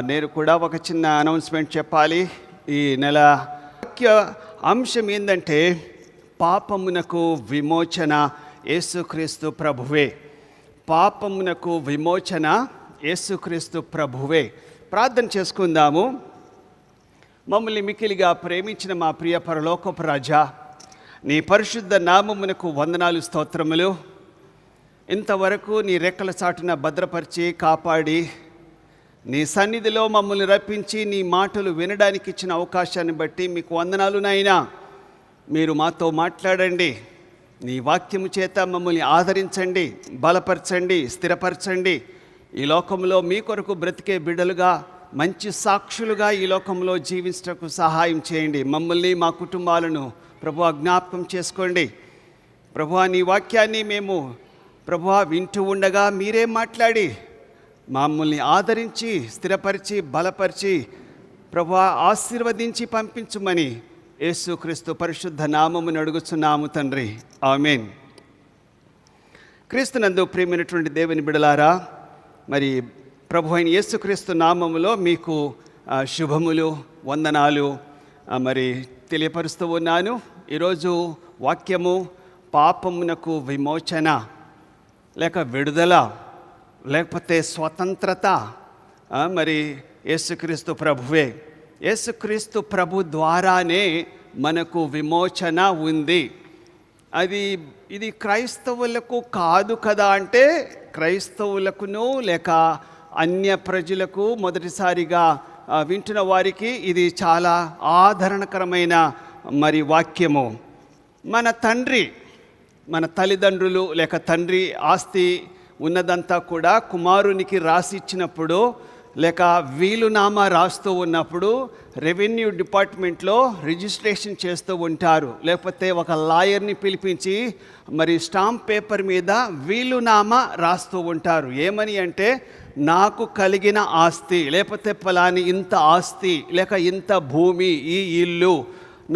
నేను కూడా ఒక చిన్న అనౌన్స్మెంట్ చెప్పాలి. ఈ నెల ముఖ్య అంశం ఏంటంటే పాపమునకు విమోచన యేసుక్రీస్తు ప్రభువే. పాపమునకు విమోచన యేసుక్రీస్తు ప్రభువే. ప్రార్థన చేసుకుందాము. మమ్మల్ని మిక్కిలిగా ప్రేమించిన మా ప్రియ పరలోకపు రాజా, నీ పరిశుద్ధ నామమునకు వందనాలు, స్తోత్రములు. ఇంతవరకు నీ రెక్కల చాటున భద్రపరిచి కాపాడి నీ సన్నిధిలో మమ్మల్ని రప్పించి నీ మాటలు వినడానికి ఇచ్చిన అవకాశాన్ని బట్టి మీకు వందనాలు నాయనా. మీరు మాతో మాట్లాడండి, నీ వాక్యము చేత మమ్మల్ని ఆదరించండి, బలపరచండి, స్థిరపరచండి. ఈ లోకంలో మీ కొరకు బ్రతికే బిడ్డలుగా, మంచి సాక్షులుగా ఈ లోకంలో జీవించటకు సహాయం చేయండి. మమ్మల్ని, మా కుటుంబాలను ప్రభువా జ్ఞాపకం చేసుకోండి. ప్రభువా నీ వాక్యాన్ని మేము ప్రభువా వింటూ ఉండగా మీరే మాట్లాడి మమ్మల్ని ఆదరించి, స్థిరపరిచి, బలపరిచి ప్రభువా ఆశీర్వదించి పంపించుమని యేసుక్రీస్తు పరిశుద్ధ నామమును అడుగుచున్నాము తండ్రి, ఆమేన్. క్రీస్తునందు ప్రియమైనటువంటి దేవుని బిడలారా, మరి ప్రభు అయిన యేసుక్రీస్తు నామములో మీకు శుభములు, వందనాలు మరి తెలియపరుస్తూ ఉన్నాను. ఈరోజు వాక్యము పాపమునకు విమోచన, లేక విడుదల, లేకపోతే స్వతంత్రత మరి యేసుక్రీస్తు ప్రభువే. యేసుక్రీస్తు ప్రభు ద్వారానే మనకు విమోచన ఉంది. ఇది క్రైస్తవులకు కాదు కదా అంటే, క్రైస్తవులకును లేక అన్య ప్రజలకు మొదటిసారిగా వింటున్న వారికి ఇది చాలా ఆదరణకరమైన మరి వాక్యము. మన తల్లిదండ్రులు లేక తండ్రి ఆస్తి ఉన్నదంతా కూడా కుమారునికి రాసి ఇచ్చినప్పుడు, లేక వీలునామా రాస్తూ ఉన్నప్పుడు రెవెన్యూ డిపార్ట్మెంట్లో రిజిస్ట్రేషన్ చేస్తూ ఉంటారు. లేకపోతే ఒక లాయర్ని పిలిపించి మరి స్టాంప్ పేపర్ మీద వీలునామా రాస్తూ ఉంటారు. ఏమని అంటే, నాకు కలిగిన ఆస్తి, లేకపోతే ఫలాని ఇంత ఆస్తి లేక ఇంత భూమి, ఈ ఇల్లు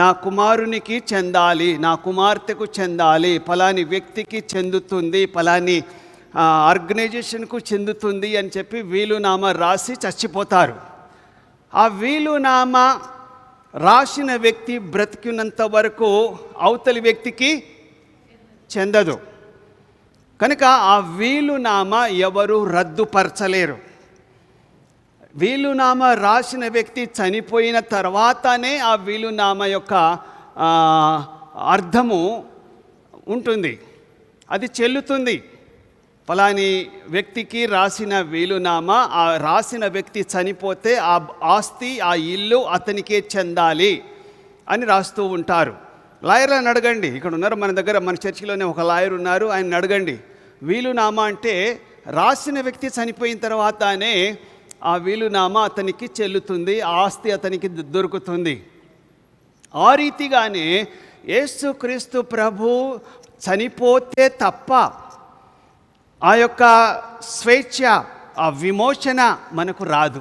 నా కుమారునికి చెందాలి, నా కుమార్తెకు చెందాలి, ఫలాని వ్యక్తికి చెందుతుంది, ఫలాని ఆర్గనైజేషన్కు చెందుతుంది అని చెప్పి వీలునామా రాసి చచ్చిపోతారు. ఆ వీలునామా రాసిన వ్యక్తి బ్రతికినంత వరకు అవతలి వ్యక్తికి చెందదు. కనుక ఆ వీలునామా ఎవరు రద్దుపరచలేరు. వీలునామా రాసిన వ్యక్తి చనిపోయిన తర్వాతనే ఆ వీలునామా యొక్క అర్థము ఉంటుంది, అది చెల్లుతుంది. ఫలాని వ్యక్తికి రాసిన వీలునామా, ఆ రాసిన వ్యక్తి చనిపోతే ఆ ఆస్తి, ఆ ఇల్లు అతనికే చెందాలి అని రాస్తూ ఉంటారు. లాయర్లను అడగండి, ఇక్కడ ఉన్నారు మన దగ్గర, మన చర్చిలోనే ఒక లాయర్ ఉన్నారు, ఆయన అడగండి. వీలునామా అంటే రాసిన వ్యక్తి చనిపోయిన తర్వాతనే ఆ వీలునామా అతనికి చెల్లుతుంది, ఆస్తి అతనికి దొరుకుతుంది. ఆ రీతిగానే యేసుక్రీస్తు ప్రభు చనిపోతే తప్ప ఆ యొక్క స్వేచ్ఛ, ఆ విమోచన మనకు రాదు.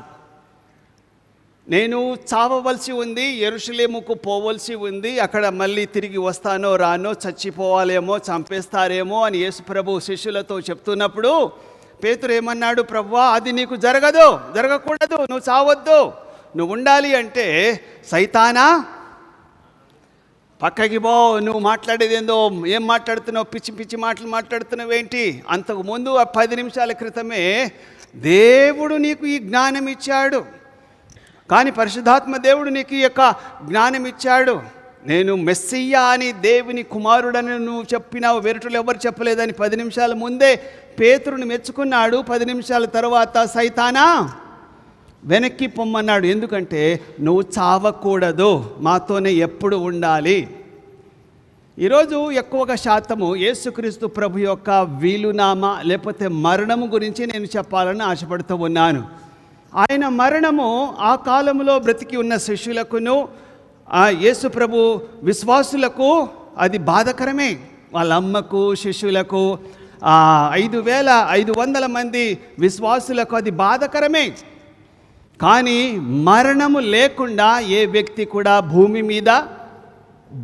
నేను చావవలసి ఉంది, యెరూషలేముకు పోవలసి ఉంది, అక్కడ మళ్ళీ తిరిగి వస్తానో రానో, చచ్చిపోవాలేమో, చంపేస్తారేమో అని యేసు ప్రభు శిష్యులతో చెప్తున్నప్పుడు పేతురు ఏమన్నాడు? ప్రభువా, అది నీకు జరగకూడదు, నువ్వు చావద్దు, నువ్వు ఉండాలి అంటే, సైతానా పక్కకి పో, నువ్వు మాట్లాడేది ఏందో, ఏం మాట్లాడుతున్నావు, పిచ్చి పిచ్చి మాటలు మాట్లాడుతున్నావేంటి? అంతకుముందు 10 నిమిషాల క్రితమే దేవుడు నీకు ఈ జ్ఞానం ఇచ్చాడు, కానీ పరిశుద్ధాత్మ దేవుడు నీకు ఈ యొక్క జ్ఞానం ఇచ్చాడు. నేను మెస్సియా అని దేవుని కుమారుడని నువ్వు చెప్పినావు, వేరేటోళ్ళు ఎవరు చెప్పలేదని 10 నిమిషాల ముందే పేతురుని మెచ్చుకున్నాడు. 10 నిమిషాల తర్వాత సైతానా వెనక్కి పొమ్మన్నాడు. ఎందుకంటే నువ్వు చావకూడదు, మాతోనే ఎప్పుడు ఉండాలి. ఈరోజు ఎక్కువగా శాతము యేసుక్రీస్తు ప్రభు యొక్క వీలునామా లేకపోతే మరణము గురించి నేను చెప్పాలని ఆశపడుతూ ఉన్నాను. ఆయన మరణము ఆ కాలంలో బ్రతికి ఉన్న శిష్యులకును యేసు ప్రభు విశ్వాసులకు అది బాధకరమే. వాళ్ళ అమ్మకు, శిష్యులకు, 5,500 మంది విశ్వాసులకు అది బాధకరమే. కానీ మరణము లేకుండా ఏ వ్యక్తి కూడా భూమి మీద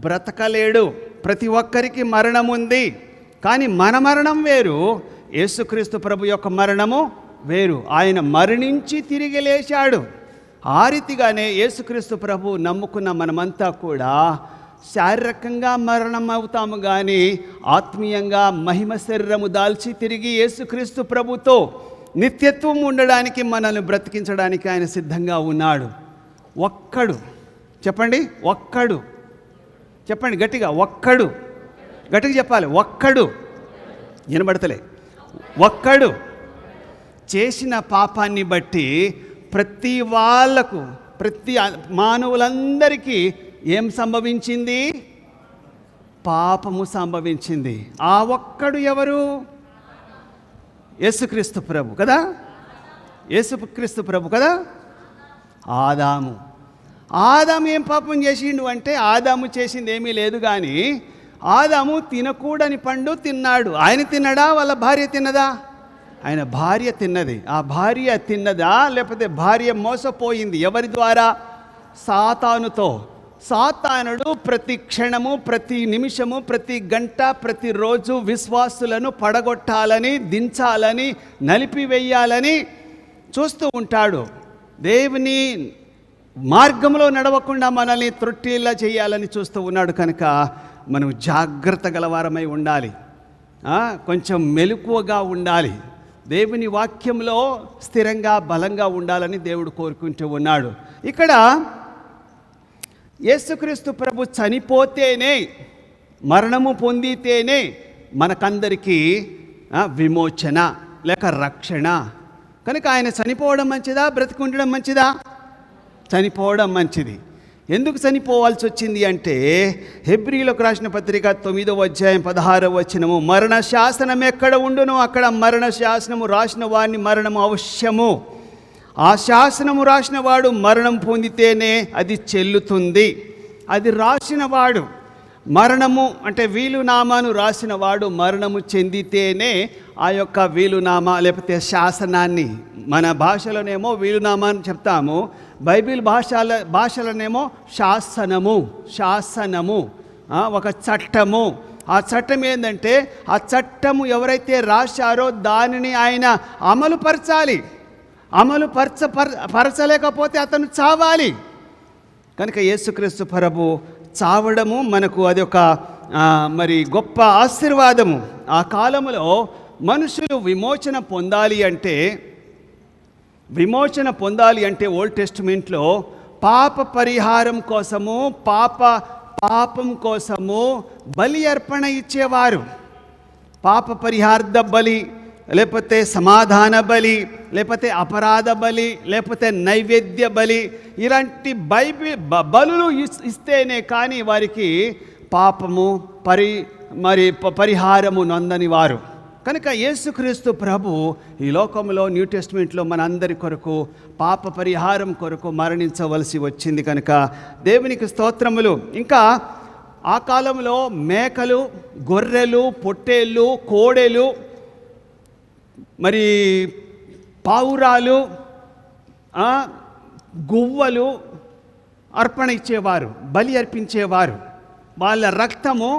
బ్రతకలేడు. ప్రతి ఒక్కరికి మరణం ఉంది, కానీ మన మరణం వేరు, యేసుక్రీస్తు ప్రభు యొక్క మరణము వేరు. ఆయన మరణించి తిరిగి లేచాడు. ఆ రీతిగానే యేసుక్రీస్తు ప్రభు నమ్ముకున్న మనమంతా కూడా శారీరకంగా మరణం అవుతాము, కానీ ఆత్మీయంగా మహిమ శరీరము దాల్చి తిరిగి యేసుక్రీస్తు ప్రభుతో నిత్యత్వం ఉండడానికి, మనల్ని బ్రతికించడానికి ఆయన సిద్ధంగా ఉన్నాడు. ఒక్కడు చెప్పండి, ఒక్కడు చెప్పండి గట్టిగా, ఒక్కడు గట్టిగా చెప్పాలి. ఒక్కడు వినబడతలే. ఒక్కడు చేసిన పాపాన్ని బట్టి ప్రతి వాళ్ళకు, ప్రతి మానవులందరికీ ఏం సంభవించింది? పాపము సంభవించింది. ఆ ఒక్కడు ఎవరు? యేసుక్రీస్తు ప్రభు కదా, యేసుక్రీస్తు ప్రభు కదా. ఆదాము ఏం పాపం చేసిండు అంటే, ఆదాము చేసింది ఏమీ లేదు, కానీ ఆదాము తినకూడని పండు తిన్నాడు. ఆయన తిన్నడా? వాళ్ళ భార్య తిన్నదా? ఆయన భార్య తిన్నది. ఆ భార్య తిన్నదా లేకపోతే భార్య మోసపోయింది? ఎవరి ద్వారా? సాతానుతో. సాతానుడు ప్రతి క్షణము, ప్రతి నిమిషము, ప్రతి గంట, ప్రతిరోజు విశ్వాసులను పడగొట్టాలని, దించాలని, నలిపివేయాలని చూస్తూ ఉంటాడు. దేవుని మార్గంలో నడవకుండా మనల్ని త్రొట్టిలా చేయాలని చూస్తూ ఉన్నాడు. కనుక మనం జాగ్రత్త గలవారమై ఉండాలి, కొంచెం మెలకువగా ఉండాలి, దేవుని వాక్యంలో స్థిరంగా బలంగా ఉండాలని దేవుడు కోరుకుంటూ ఉన్నాడు. ఇక్కడ యేసుక్రీస్తు ప్రభు చనిపోతేనే, మరణము పొందితేనే మనకందరికీ విమోచన లేక రక్షణ. కనుక ఆయన చనిపోవడం మంచిదా, బ్రతికుండడం మంచిదా? చనిపోవడం మంచిది. ఎందుకు చనిపోవాల్సి వచ్చింది అంటే, హెబ్రీలకు రాసిన పత్రిక 9వ అధ్యాయం 16వ వచనము, మరణ శాసనం ఎక్కడ ఉండునో అక్కడ మరణ శాసనము రాసిన వాడిని మరణము అవశ్యము. ఆ శాసనము రాసిన వాడు మరణం పొందితేనే అది చెల్లుతుంది. అది రాసినవాడు, మరణము అంటే వీలునామాను రాసినవాడు మరణము చెందితేనే ఆ యొక్క వీలునామా లేకపోతే శాసనాన్ని, మన భాషలోనేమో వీలునామాని చెప్తాము, బైబిల్ భాషలోనేమో శాసనము, ఒక చట్టము. ఆ చట్టం ఏంటంటే, ఆ చట్టము ఎవరైతే రాశారో దానిని ఆయన అమలుపరచాలి. పరచలేకపోతే అతను చావాలి. కనుక యేసుక్రీస్తు ప్రభు చావడము మనకు అది ఒక మరి గొప్ప ఆశీర్వాదము. ఆ కాలంలో మనుషులు విమోచన పొందాలి అంటే ఓల్డ్ టెస్టిమెంట్లో పాప పరిహారం కోసము, పాపం కోసము బలి అర్పణ ఇచ్చేవారు. పాప పరిహార్థ బలి, లేకపోతే సమాధాన బలి, లేకపోతే అపరాధ బలి, లేకపోతే నైవేద్య బలి, ఇలాంటి బలులు ఇస్తేనే కానీ వారికి పాపము పరిహారము నొందని వారు. కనుక యేసుక్రీస్తు ప్రభు ఈ లోకంలో న్యూ టెస్టిమెంట్లో మనందరి కొరకు పాప పరిహారం కొరకు మరణించవలసి వచ్చింది. కనుక దేవునికి స్తోత్రములు. ఇంకా ఆ కాలంలో మేకలు, గొర్రెలు, పొట్టేళ్ళు, కోడెలు, మరి పావురాలు, గువ్వలు అర్పణ ఇచ్చేవారు, బలి అర్పించేవారు. వాళ్ళ రక్తము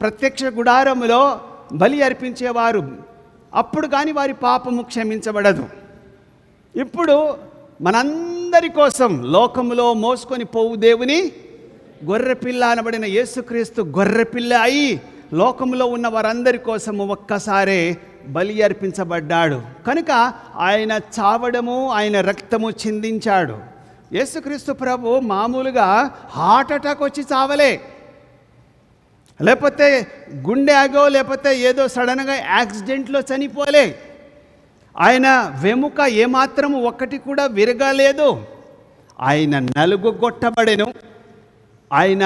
ప్రత్యక్ష గుడారములో బలి అర్పించేవారు. అప్పుడు కానీ వారి పాపము క్షమించబడదు. ఇప్పుడు మనందరి కోసం లోకములో మోసుకొని పోవు దేవుని గొర్రెపిల్ల అనబడిన యేసుక్రీస్తు గొర్రెపిల్ల అయి లోకంలో ఉన్న వారందరి కోసము ఒక్కసారే బలి అర్పించబడ్డాడు. కనుక ఆయన చావడము, ఆయన రక్తము చిందించాడు. యేసుక్రీస్తు ప్రభు మామూలుగా హార్ట్ అటాక్ వచ్చి చావలే, లేకపోతే గుండె ఆగో, లేకపోతే ఏదో సడన్గా యాక్సిడెంట్లో చనిపోలే. ఆయన వెముక ఏమాత్రము ఒక్కటి కూడా విరగలేదు. ఆయన నలుగుగొట్టబడెను, ఆయన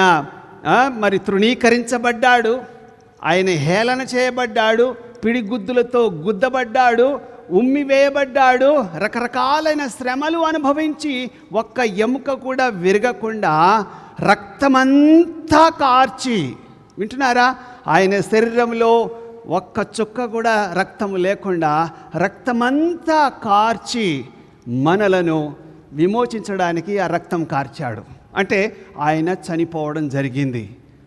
మరి తృణీకరించబడ్డాడు, ఆయన హేళన చేయబడ్డాడు, పిడిగుద్దులతో గుద్దబడ్డాడు, ఉమ్మివేయబడ్డాడు, రకరకాలైన శ్రమలు అనుభవించి ఒక్క ఎముక కూడా విరగకుండా రక్తమంతా కార్చి, వింటున్నారా, ఆయన శరీరంలో ఒక్క చుక్క కూడా రక్తము లేకుండా రక్తమంతా కార్చి మనలను విమోచించడానికి ఆ రక్తం కార్చాడు. అంటే ఆయన చనిపోవడం జరిగింది.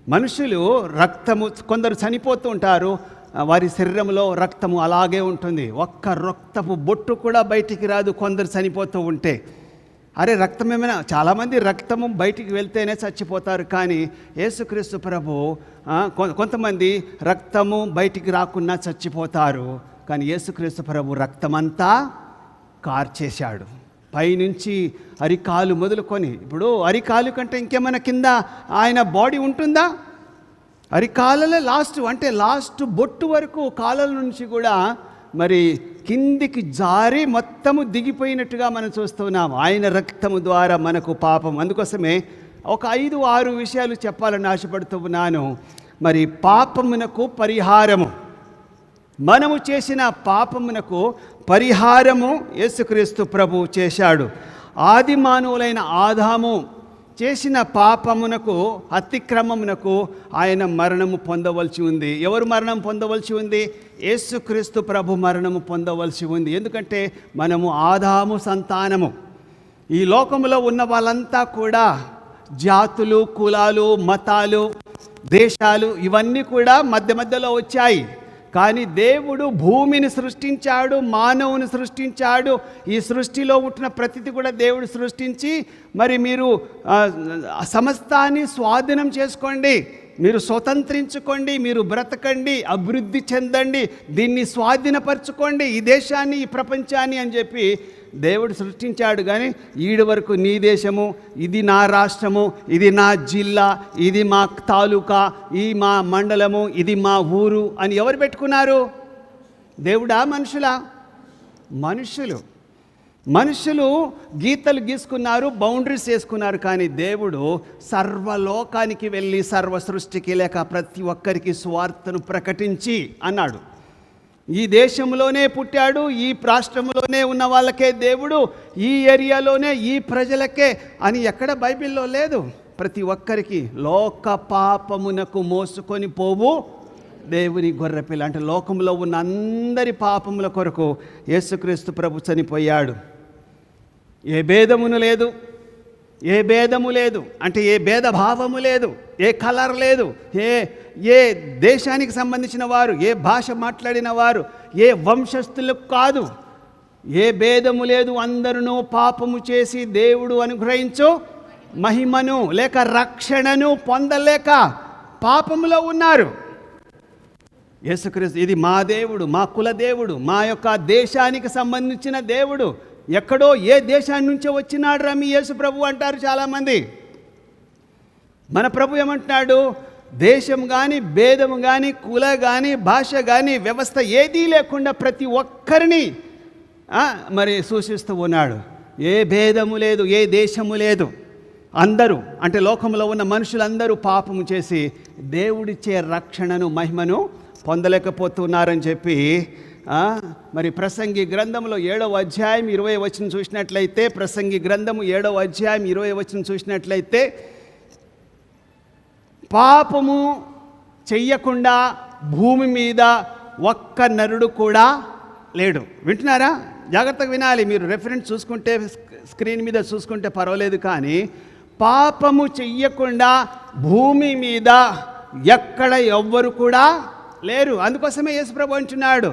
మనుషులు రక్తము, కొందరు చనిపోతూ ఉంటారు, వారి శరీరంలో రక్తము అలాగే ఉంటుంది. ఒక్క రక్తపు బొట్టు కూడా బయటికి రాదు కొందరు చనిపోతూ ఉంటే. అరే రక్తం ఏమైనా, చాలామంది రక్తము బయటికి వెళ్తేనే చచ్చిపోతారు, కానీ యేసుక్రీస్తు ప్రభు కొంతమంది రక్తము బయటికి రాకున్నా చచ్చిపోతారు, కానీ యేసుక్రీస్తు ప్రభు రక్తమంతా కార్చేశాడు. పైనుంచి అరికాలు మొదలుకొని, ఇప్పుడు అరికాలు కంటే ఇంకేమైనా కింద ఆయన బాడీ ఉంటుందా? అరికాలలో లాస్ట్ బొట్టు వరకు కాళ్ళ నుంచి కూడా మరి కిందికి జారి మొత్తము దిగిపోయినట్టుగా మనం చూస్తున్నాం. ఆయన రక్తము ద్వారా మనకు పాపం. అందుకోసమే ఒక 5-6 విషయాలు చెప్పాలని ఆశపడుతూ ఉన్నాను. మరి పాపమునకు పరిహారము, మనము చేసిన పాపమునకు పరిహారము యేసుక్రీస్తు ప్రభు చేశాడు. ఆది మానవులైన ఆదాము చేసిన పాపమునకు, అతిక్రమమునకు ఆయన మరణము పొందవలసి ఉంది. ఎవరు మరణం పొందవలసి ఉంది? యేసుక్రీస్తు ప్రభు మరణము పొందవలసి ఉంది. ఎందుకంటే మనము ఆదాము సంతానము. ఈ లోకంలో ఉన్న వాళ్ళంతా కూడా జాతులు, కులాలు, మతాలు, దేశాలు ఇవన్నీ కూడా మధ్యలో వచ్చాయి. కానీ దేవుడు భూమిని సృష్టించాడు, మానవుని సృష్టించాడు. ఈ సృష్టిలో ఉంటున్న ప్రతిది కూడా దేవుడు సృష్టించి, మరి మీరు సమస్తాన్ని స్వాధీనం చేసుకోండి, మీరు స్వతంత్రించుకోండి, మీరు బ్రతకండి, అభివృద్ధి చెందండి, దీన్ని స్వాధీనపరచుకోండి, ఈ దేశాన్ని, ఈ ప్రపంచాన్ని అని చెప్పి దేవుడు సృష్టించాడు. కానీ ఈడు వరకు నీ దేశము, ఇది నా రాష్ట్రము, ఇది నా జిల్లా, ఇది మా తాలూకా, ఇది మా మండలము, ఇది మా ఊరు అని ఎవరు పెట్టుకున్నారు? దేవుడా? మనుషులా? మనుషులు గీతలు గీసుకున్నారు, బౌండరీస్ చేసుకున్నారు. కానీ దేవుడు సర్వలోకానికి వెళ్ళి సర్వ సృష్టికి లేక ప్రతి ఒక్కరికి స్వార్థను ప్రకటించి అన్నాడు. ఈ దేశంలోనే పుట్టాడు, ఈ రాష్ట్రంలోనే ఉన్న వాళ్ళకే దేవుడు, ఈ ఏరియాలోనే ఈ ప్రజలకే అని ఎక్కడ బైబిల్లో లేదు. ప్రతి ఒక్కరికి లోక పాపమునకు మోసుకొని పోవు దేవుని గొర్రెపిల్ల. అంటే లోకంలో ఉన్న అందరి పాపముల కొరకు యేసుక్రీస్తు ప్రభు చనిపోయాడు. ఏ భేదమును లేదు, ఏ భేదము లేదు, అంటే ఏ భేదభావము లేదు, ఏ కలర్ లేదు, ఏ దేశానికి సంబంధించిన వారు, ఏ భాష మాట్లాడిన వారు, ఏ వంశస్థులకు కాదు, ఏ భేదము లేదు. అందరూ పాపము చేసి దేవుడు అనుగ్రహించు మహిమను లేక రక్షణను పొందలేక పాపములో ఉన్నారు. యేసుక్రీస్తు ఇది మా దేవుడు, మా కుల దేవుడు, మా యొక్క దేశానికి సంబంధించిన దేవుడు. ఎక్కడో ఏ దేశాన్ని నుంచో వచ్చినాడు రా మీ యేసు ప్రభు అంటారు చాలామంది. మన ప్రభు ఏమంటున్నాడు? దేశం కానీ, భేదము కానీ, కుల కానీ, భాష కానీ, వ్యవస్థ ఏదీ లేకుండా ప్రతి ఒక్కరిని మరి సూచిస్తూ ఉన్నాడు. ఏ భేదము లేదు, ఏ దేశము లేదు. అందరూ అంటే లోకంలో ఉన్న మనుషులందరూ పాపము చేసి దేవుడిచ్చే రక్షణను, మహిమను పొందలేకపోతున్నారని చెప్పి మరి ప్రసంగి గ్రంథంలో 7వ అధ్యాయం 20వ వచనం చూసినట్లయితే, ప్రసంగి గ్రంథము 7వ అధ్యాయం 20వ వచనం చూసినట్లయితే, పాపము చెయ్యకుండా భూమి మీద ఒక్క నరుడు కూడా లేడు. వింటున్నారా? జాగ్రత్తగా వినాలి. మీరు రెఫరెన్స్ చూసుకుంటే, స్క్రీన్ మీద చూసుకుంటే పర్వాలేదు, కానీ పాపము చెయ్యకుండా భూమి మీద ఎక్కడ ఎవ్వరు కూడా లేరు. అందుకోసమే యేసుప్రభు అంటున్నాడు,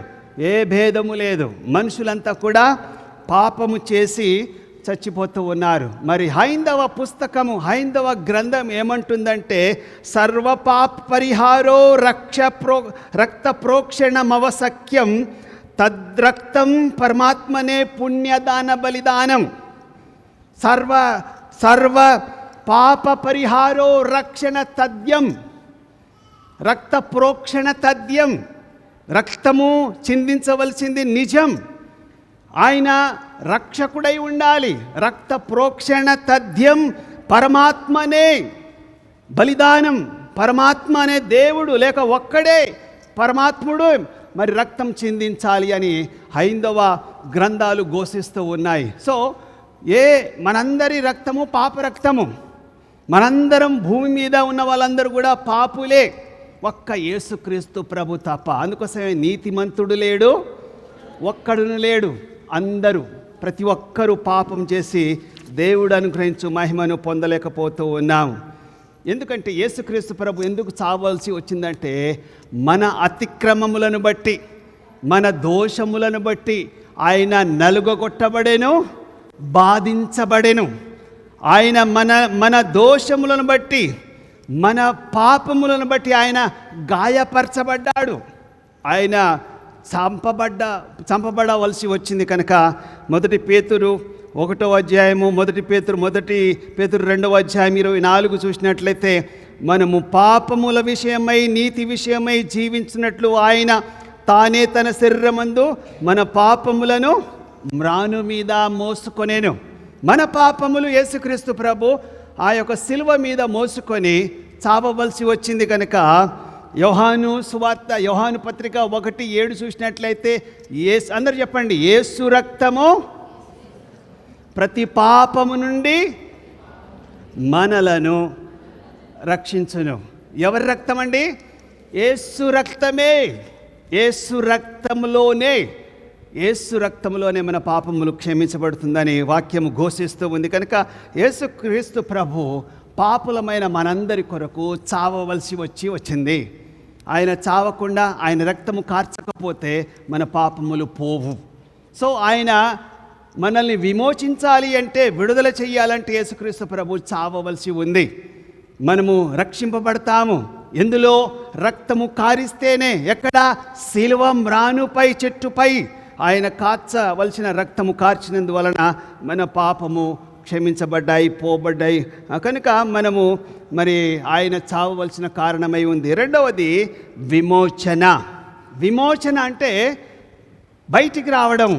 ఏ భేదము లేదు, మనుషులంతా కూడా పాపము చేసి చచ్చిపోతూ ఉన్నారు. మరి హైందవ పుస్తకము, హైందవ గ్రంథం ఏమంటుందంటే, సర్వపాప పరిహారో రక్త ప్రోక్షణమవసఖ్యం తద్రక్తం పరమాత్మనే పుణ్యదాన బలిదానం. సర్వ పాప పరిహారో రక్షణ తథ్యం, రక్త ప్రోక్షణ తథ్యం. రక్తము చిందించవలసింది నిజం, ఆయన రక్షకుడై ఉండాలి. రక్త ప్రోక్షణ తథ్యం పరమాత్మనే బలిదానం. పరమాత్మ అనే దేవుడు లేక ఒక్కడే పరమాత్ముడు మరి రక్తం చిందించాలి అని హైందవ గ్రంథాలు ఘోషిస్తూ ఉన్నాయి. సో మనందరి రక్తము పాప రక్తము. మనందరం భూమి మీద ఉన్న వాళ్ళందరూ కూడా పాపులే, ఒక్క యేసుక్రీస్తు ప్రభు తప్ప. అందుకోసమే నీతిమంతుడు లేడు, ఒక్కడును లేడు. అందరూ, ప్రతి ఒక్కరూ పాపం చేసి దేవుడు అనుగ్రహించు మహిమను పొందలేకపోతూ ఉన్నాం. ఎందుకంటే యేసుక్రీస్తు ప్రభు ఎందుకు చావలసి వచ్చిందంటే మన అతిక్రమములను బట్టి, మన దోషములను బట్టి ఆయన నలుగగొట్టబడెను, బాధించబడెను. ఆయన మన దోషములను బట్టి, మన పాపములను బట్టి ఆయన గాయపరచబడ్డాడు. ఆయన చంపబడవలసి వచ్చింది. కనుక మొదటి పేతురు 1వ అధ్యాయము, మొదటి పేతురు 2వ అధ్యాయం 24 చూసినట్లయితే, మనము పాపముల విషయమై నీతి విషయమై జీవించినట్లు ఆయన తానే తన శరీరమందు మన పాపములను మ్రాను మీద మోసుకొనేను. మన పాపములు యేసుక్రీస్తు ప్రభు ఆ యొక్క శిలువ మీద మోసుకొని చావవలసి వచ్చింది. కనుక యోహాను సువార్త, యోహాను పత్రిక 1:7 చూసినట్లయితే, అందరూ చెప్పండి, యేసు రక్తము ప్రతి పాపము నుండి మనలను రక్షించును. ఎవరి రక్తం అండి? యేసు రక్తమే. యేసు రక్తములోనే మన పాపములు క్షమించబడుతుందని వాక్యము ఘోషిస్తూ ఉంది. కనుక యేసుక్రీస్తు ప్రభు పాపులమైన మనందరి కొరకు చావవలసి వచ్చింది. ఆయన చావకుండా, ఆయన రక్తము కార్చకపోతే మన పాపములు పోవు. సో ఆయన మనల్ని విమోచించాలి అంటే, విడుదల చేయాలంటే యేసుక్రీస్తు ప్రభు చావవలసి ఉంది. మనము రక్షింపబడతాము. ఎందులో? రక్తము కారిస్తేనే. ఎక్కడ? శిలువ మ్రానుపై, చెట్టుపై ఆయన కార్చవలసిన రక్తము కార్చినందువలన మన పాపము క్షమించబడ్డాయి, పోబడ్డాయి. కనుక మనము ఆయన చావవలసిన కారణమై ఉంది. రెండవది విమోచన. విమోచన అంటే బయటికి రావడం.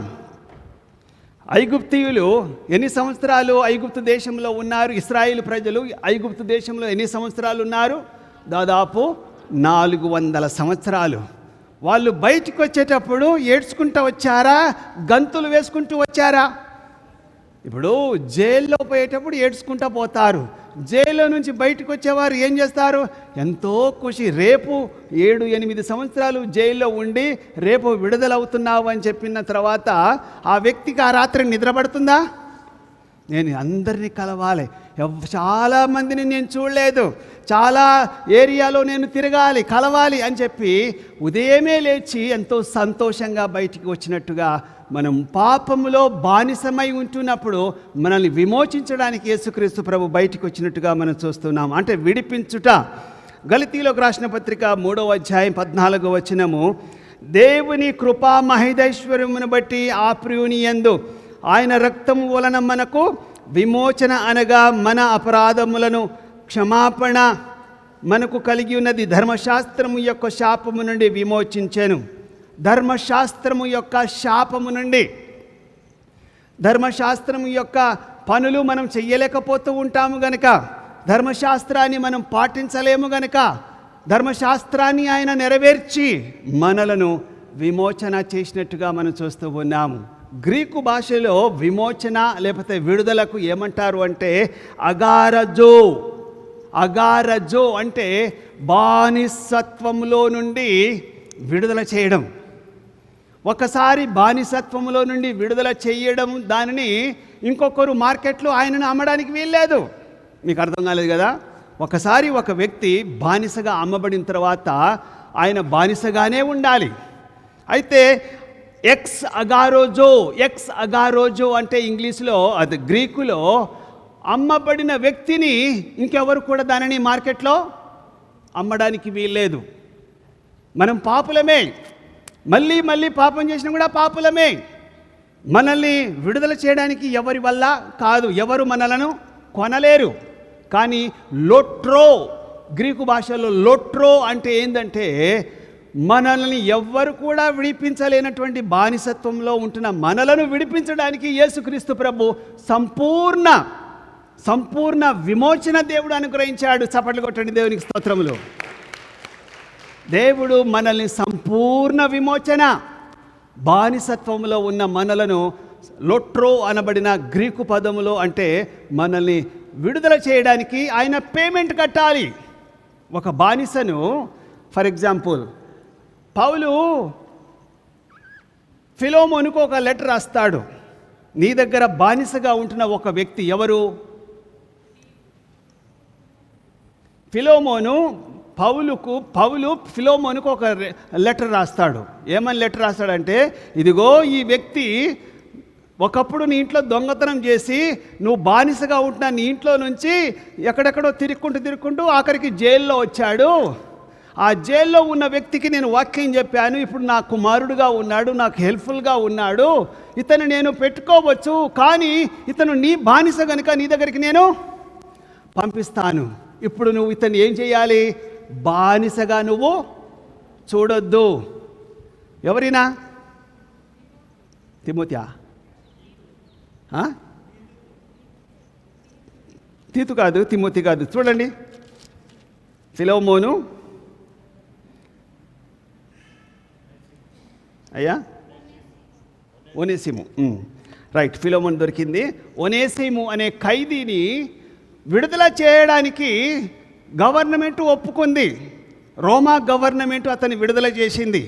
ఐగుప్తీయులు ఎన్ని సంవత్సరాలు ఐగుప్తు దేశంలో ఉన్నారు? ఇశ్రాయేలు ప్రజలు ఐగుప్తు దేశంలో ఎన్ని సంవత్సరాలు ఉన్నారు? దాదాపు 400 సంవత్సరాలు. వాళ్ళు బయటికి వచ్చేటప్పుడు ఏడ్చుకుంటూ వచ్చారా? గంతులు వేసుకుంటూ వచ్చారా? ఇప్పుడు జైల్లో పోయేటప్పుడు ఏడ్చుకుంటూ పోతారు. జైల్లో నుంచి బయటకు వచ్చేవారు ఏం చేస్తారు? ఎంతో ఖుషి. రేపు 7-8 సంవత్సరాలు జైల్లో ఉండి రేపు విడుదలవుతున్నావు అని చెప్పిన తర్వాత ఆ వ్యక్తికి ఆ రాత్రి నిద్రపడుతుందా? నేను అందరినీ కలవాలి, చాలామందిని నేను చూడలేదు, చాలా ఏరియాలో నేను తిరగాలి, కలవాలి అని చెప్పి ఉదయమే లేచి ఎంతో సంతోషంగా బయటికి వచ్చినట్టుగా, మనం పాపములో బానిసమై ఉంటున్నప్పుడు మనల్ని విమోచించడానికి యేసుక్రీస్తు ప్రభు బయటికి వచ్చినట్టుగా మనం చూస్తున్నాం. అంటే విడిపించుట. గలతీయులకు రాసిన పత్రిక 3వ అధ్యాయం 14వ వచనము, దేవుని కృపా మహేశ్వరమును బట్టి ఆ ప్రియుని యందు ఆయన రక్తము వలన మనకు విమోచన, అనగా మన అపరాధములను క్షమాపణ మనకు కలిగి ఉన్నది. ధర్మశాస్త్రము యొక్క శాపము నుండి విమోచించెను. ధర్మశాస్త్రము యొక్క శాపము నుండి, ధర్మశాస్త్రము యొక్క పనులు మనం చెయ్యలేకపోతూ ఉంటాము గనక, ధర్మశాస్త్రాన్ని మనం పాటించలేము గనక, ధర్మశాస్త్రాన్ని ఆయన నెరవేర్చి మనలను విమోచన చేసినట్టుగా మనం చూస్తూ ఉన్నాము. గ్రీకు భాషలో విమోచన లేకపోతే విడుదలకు ఏమంటారు అంటే అగారజో. అగారజో అంటే బానిసత్వంలో నుండి విడుదల చేయడం. ఒకసారి బానిసత్వంలో నుండి విడుదల చేయడం, దానిని ఇంకొకరు మార్కెట్లో ఆయనను అమ్మడానికి వీల్లేదు. మీకు అర్థం కాలేదు కదా? ఒకసారి ఒక వ్యక్తి బానిసగా అమ్మబడిన తర్వాత ఆయన బానిసగానే ఉండాలి. అయితే ఎక్స్ అగారోజో అంటే ఇంగ్లీష్లో, అది గ్రీకులో, అమ్మబడిన వ్యక్తిని ఇంకెవరు కూడా దానిని మార్కెట్లో అమ్మడానికి వీల్లేదు. మనం పాపులమే, మళ్ళీ మళ్ళీ పాపం చేసినా కూడా పాపులమే. మనల్ని విడుదల చేయడానికి ఎవరి వల్ల కాదు, ఎవరు మనలను కొనలేరు. కానీ లోట్రో, గ్రీకు భాషలో లోట్రో అంటే ఏంటంటే, మనల్ని ఎవ్వరు కూడా విడిపించలేనటువంటి బానిసత్వంలో ఉంటున్న మనలను విడిపించడానికి యేసుక్రీస్తు ప్రభు సంపూర్ణ విమోచన దేవుడు అనుగ్రహించాడు. చప్పట్లు కొట్టండి దేవునికి స్తోత్రములు. దేవుడు మనల్ని సంపూర్ణ విమోచన, బానిసత్వంలో ఉన్న మనలను లోట్రో అనబడిన గ్రీకు పదములో, అంటే మనల్ని విడుదల చేయడానికి ఆయన పేమెంట్ కట్టాలి. ఒక బానిసను, ఫర్ ఎగ్జాంపుల్, పౌలు ఫిలోమోనుకు ఒక లెటర్ రాస్తాడు. నీ దగ్గర బానిసగా ఉంటున్న ఒక వ్యక్తి ఎవరు? పౌలు ఫిలోమోనుకు ఒక లెటర్ రాస్తాడు. ఏమని లెటర్ రాస్తాడంటే, ఇదిగో ఈ వ్యక్తి ఒకప్పుడు నీ ఇంట్లో దొంగతనం చేసి నువ్వు బానిసగా ఉంటున్నా నీ ఇంట్లో నుంచి ఎక్కడెక్కడో తిరుక్కుంటూ ఆఖరికి జైల్లో వచ్చాడు. ఆ జైల్లో ఉన్న వ్యక్తికి నేను వాక్యం చెప్పాను. ఇప్పుడు నా కుమారుడుగా ఉన్నాడు, నాకు హెల్ప్ఫుల్గా ఉన్నాడు, ఇతను నేను పెట్టుకోవచ్చు, కానీ ఇతను నీ బానిస కనుక నీ దగ్గరికి నేను పంపిస్తాను. ఇప్పుడు నువ్వు ఇతను ఏం చేయాలి? బానిసగా నువ్వు చూడొద్దు. ఎవరినా? తిమోతియా? తీతు కాదు, తిమోతి కాదు. చూడండి, ఫిలోమోను అయ్యా, ఒనేసిము. రైట్, ఫిలోమోను దొరికింది. ఒనేసిము అనే ఖైదీని విడుదల చేయడానికి గవర్నమెంట్ ఒప్పుకుంది. రోమా గవర్నమెంట్ అతన్ని విడుదల చేసింది.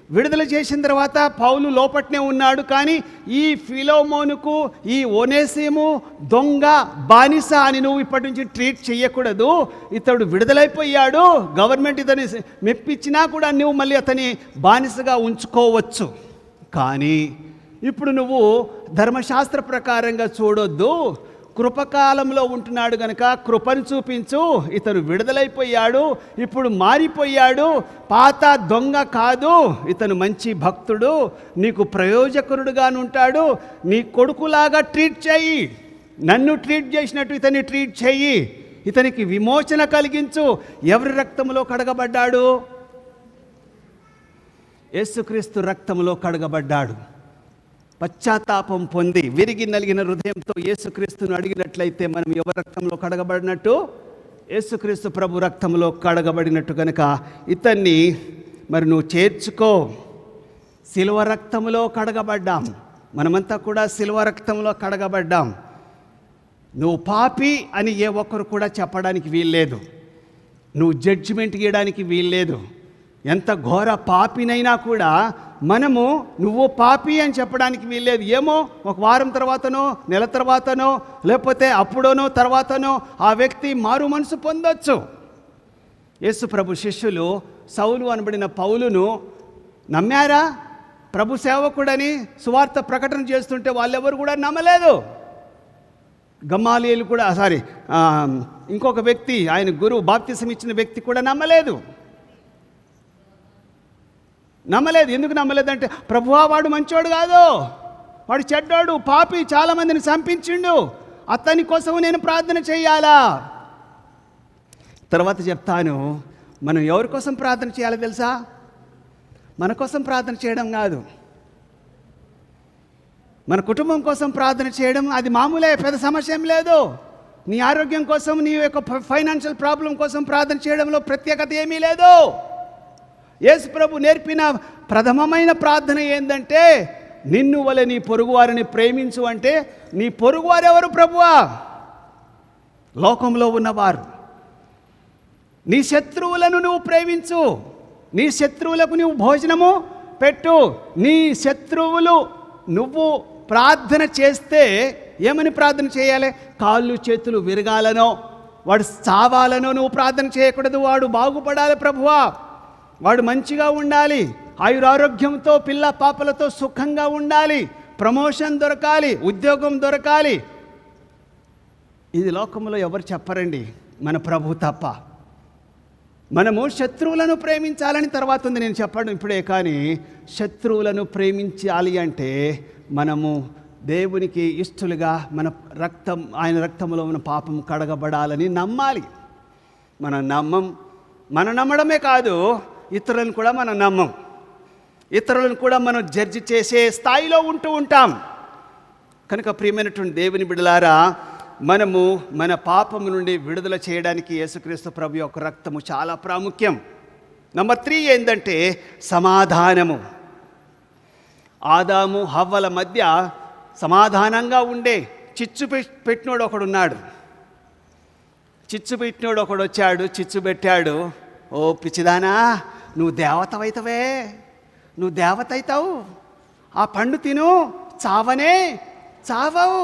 విడుదల చేసిన తర్వాత పౌలు లోపట్నే ఉన్నాడు. కానీ ఈ ఫిలోమోనుకు ఈ ఒనేసిము దొంగ, బానిస అని నువ్వు ఇప్పటి నుంచి ట్రీట్ చేయకూడదు. ఇతడు విడుదలైపోయాడు, గవర్నమెంట్ ఇతని మెప్పించినా కూడా నువ్వు మళ్ళీ అతని బానిసగా ఉంచుకోవచ్చు. కానీ ఇప్పుడు నువ్వు ధర్మశాస్త్ర ప్రకారంగా చూడొద్దు, కృపకాలంలో ఉంటున్నాడు గనక కృపను చూపించు. ఇతను విడుదలైపోయాడు, ఇప్పుడు మారిపోయాడు, పాత దొంగ కాదు, ఇతను మంచి భక్తుడు, నీకు ప్రయోజకుడుగానుంటాడు. నీ కొడుకులాగా ట్రీట్ చెయ్యి, నన్ను ట్రీట్ చేసినట్టు ఇతన్ని ట్రీట్ చెయ్యి, ఇతనికి విమోచన కలిగించు. ఎవరి రక్తంలో కడగబడ్డాడు? యేసుక్రీస్తు రక్తంలో కడగబడ్డాడు. పశ్చాత్తాపం పొంది విరిగి నలిగిన హృదయంతో యేసుక్రీస్తును అడిగినట్లయితే మనం ఎవరి రక్తంలో కడగబడినట్టు? యేసుక్రీస్తు ప్రభు రక్తంలో కడగబడినట్టు. కనుక ఇతన్ని మరి నువ్వు చేర్చుకో. శిలువ రక్తంలో కడగబడ్డాం, మనమంతా కూడా శిలువ రక్తంలో కడగబడ్డాం. నువ్వు పాపి అని ఏ ఒక్కరు కూడా చెప్పడానికి వీల్లేదు, నువ్వు జడ్జిమెంట్ ఇవ్వడానికి వీల్లేదు. ఎంత ఘోర పాపినైనా కూడా మనము నువ్వు పాపి అని చెప్పడానికి వీల్లేదు. ఏమో ఒక వారం తర్వాతనో, నెల తర్వాతనో, లేకపోతే అప్పుడోనో తర్వాతనో ఆ వ్యక్తి మారు మనసు పొందొచ్చు. యేసు ప్రభు శిష్యులు సౌలు అనబడిన పౌలును నమ్మారా? ప్రభు సేవకుడని సువార్త ప్రకటన చేస్తుంటే వాళ్ళెవరు కూడా నమ్మలేదు. గమాలియేలు కూడా, ఇంకొక వ్యక్తి, ఆయన గురువు బాప్తిసం ఇచ్చిన వ్యక్తి కూడా నమ్మలేదు. ఎందుకు నమ్మలేదంటే, ప్రభువా వాడు మంచోడు కాదు, వాడు చెడ్డోడు, పాపి, చాలామందిని చంపించిండు, అతని కోసం నేను ప్రార్థన చేయాలా? తర్వాత చెప్తాను. మనం ఎవరి కోసం ప్రార్థన చేయాలో తెలుసా? మన కోసం ప్రార్థన చేయడం కాదు, మన కుటుంబం కోసం ప్రార్థన చేయడం అది మామూలే, పెద్ద సమస్య ఏం లేదు. నీ ఆరోగ్యం కోసం, నీ యొక్క ఫైనాన్షియల్ ప్రాబ్లం కోసం ప్రార్థన చేయడంలో ప్రత్యేకత ఏమీ లేదు. యేసు ప్రభు నేర్పిన ప్రథమమైన ప్రార్థన ఏంటంటే, నిన్ను వలె నీ పొరుగువారిని ప్రేమించు. అంటే నీ పొరుగువారు ఎవరు ప్రభువా? లోకంలో ఉన్నవారు. నీ శత్రువులను నువ్వు ప్రేమించు, నీ శత్రువులకు నువ్వు భోజనము పెట్టు. నీ శత్రువులు నువ్వు ప్రార్థన చేస్తే ఏమని ప్రార్థన చేయాలి? కాళ్ళు చేతులు విరగాలనో, వాడు చావాలనో నువ్వు ప్రార్థన చేయకూడదు. వాడు బాగుపడాలి ప్రభువా, వాడు మంచిగా ఉండాలి, ఆయురారోగ్యంతో పిల్ల పాపలతో సుఖంగా ఉండాలి, ప్రమోషన్ దొరకాలి, ఉద్యోగం దొరకాలి. ఇది లోకంలో ఎవరు చెప్పరండి, మన ప్రభు తప్ప. మనము శత్రువులను ప్రేమించాలని తర్వాత ఉంది, నేను చెప్పడం ఇప్పుడే. కానీ శత్రువులను ప్రేమించాలి అంటే మనము దేవునికి ఇష్టలుగా ఆయన రక్తంలో ఉన్న పాపం కడగబడాలని నమ్మాలి. మనం నమ్మడమే కాదు, ఇతరులను కూడా మనం నమ్మం. ఇతరులను కూడా మనం జడ్జి చేసే స్థాయిలో ఉంటూ ఉంటాం. కనుక ప్రియమైనటువంటి దేవుని బిడ్డలారా, మనము మన పాపము నుండి విడుదల చేయడానికి యేసుక్రీస్తు ప్రభు యొక్క రక్తము చాలా ప్రాముఖ్యం. నంబర్ 3 ఏంటంటే సమాధానము. ఆదాము హవ్వల మధ్య సమాధానంగా ఉండే చిచ్చు పెట్టినోడు ఒకడున్నాడు. చిచ్చు పెట్టినోడు ఒకడు వచ్చాడు, చిచ్చు పెట్టాడు. ఓ పిచ్చిదానా, నువ్వు దేవతవైతవే, నువ్వు దేవత అవుతావు, ఆ పండు తిను, చావనే చావవు.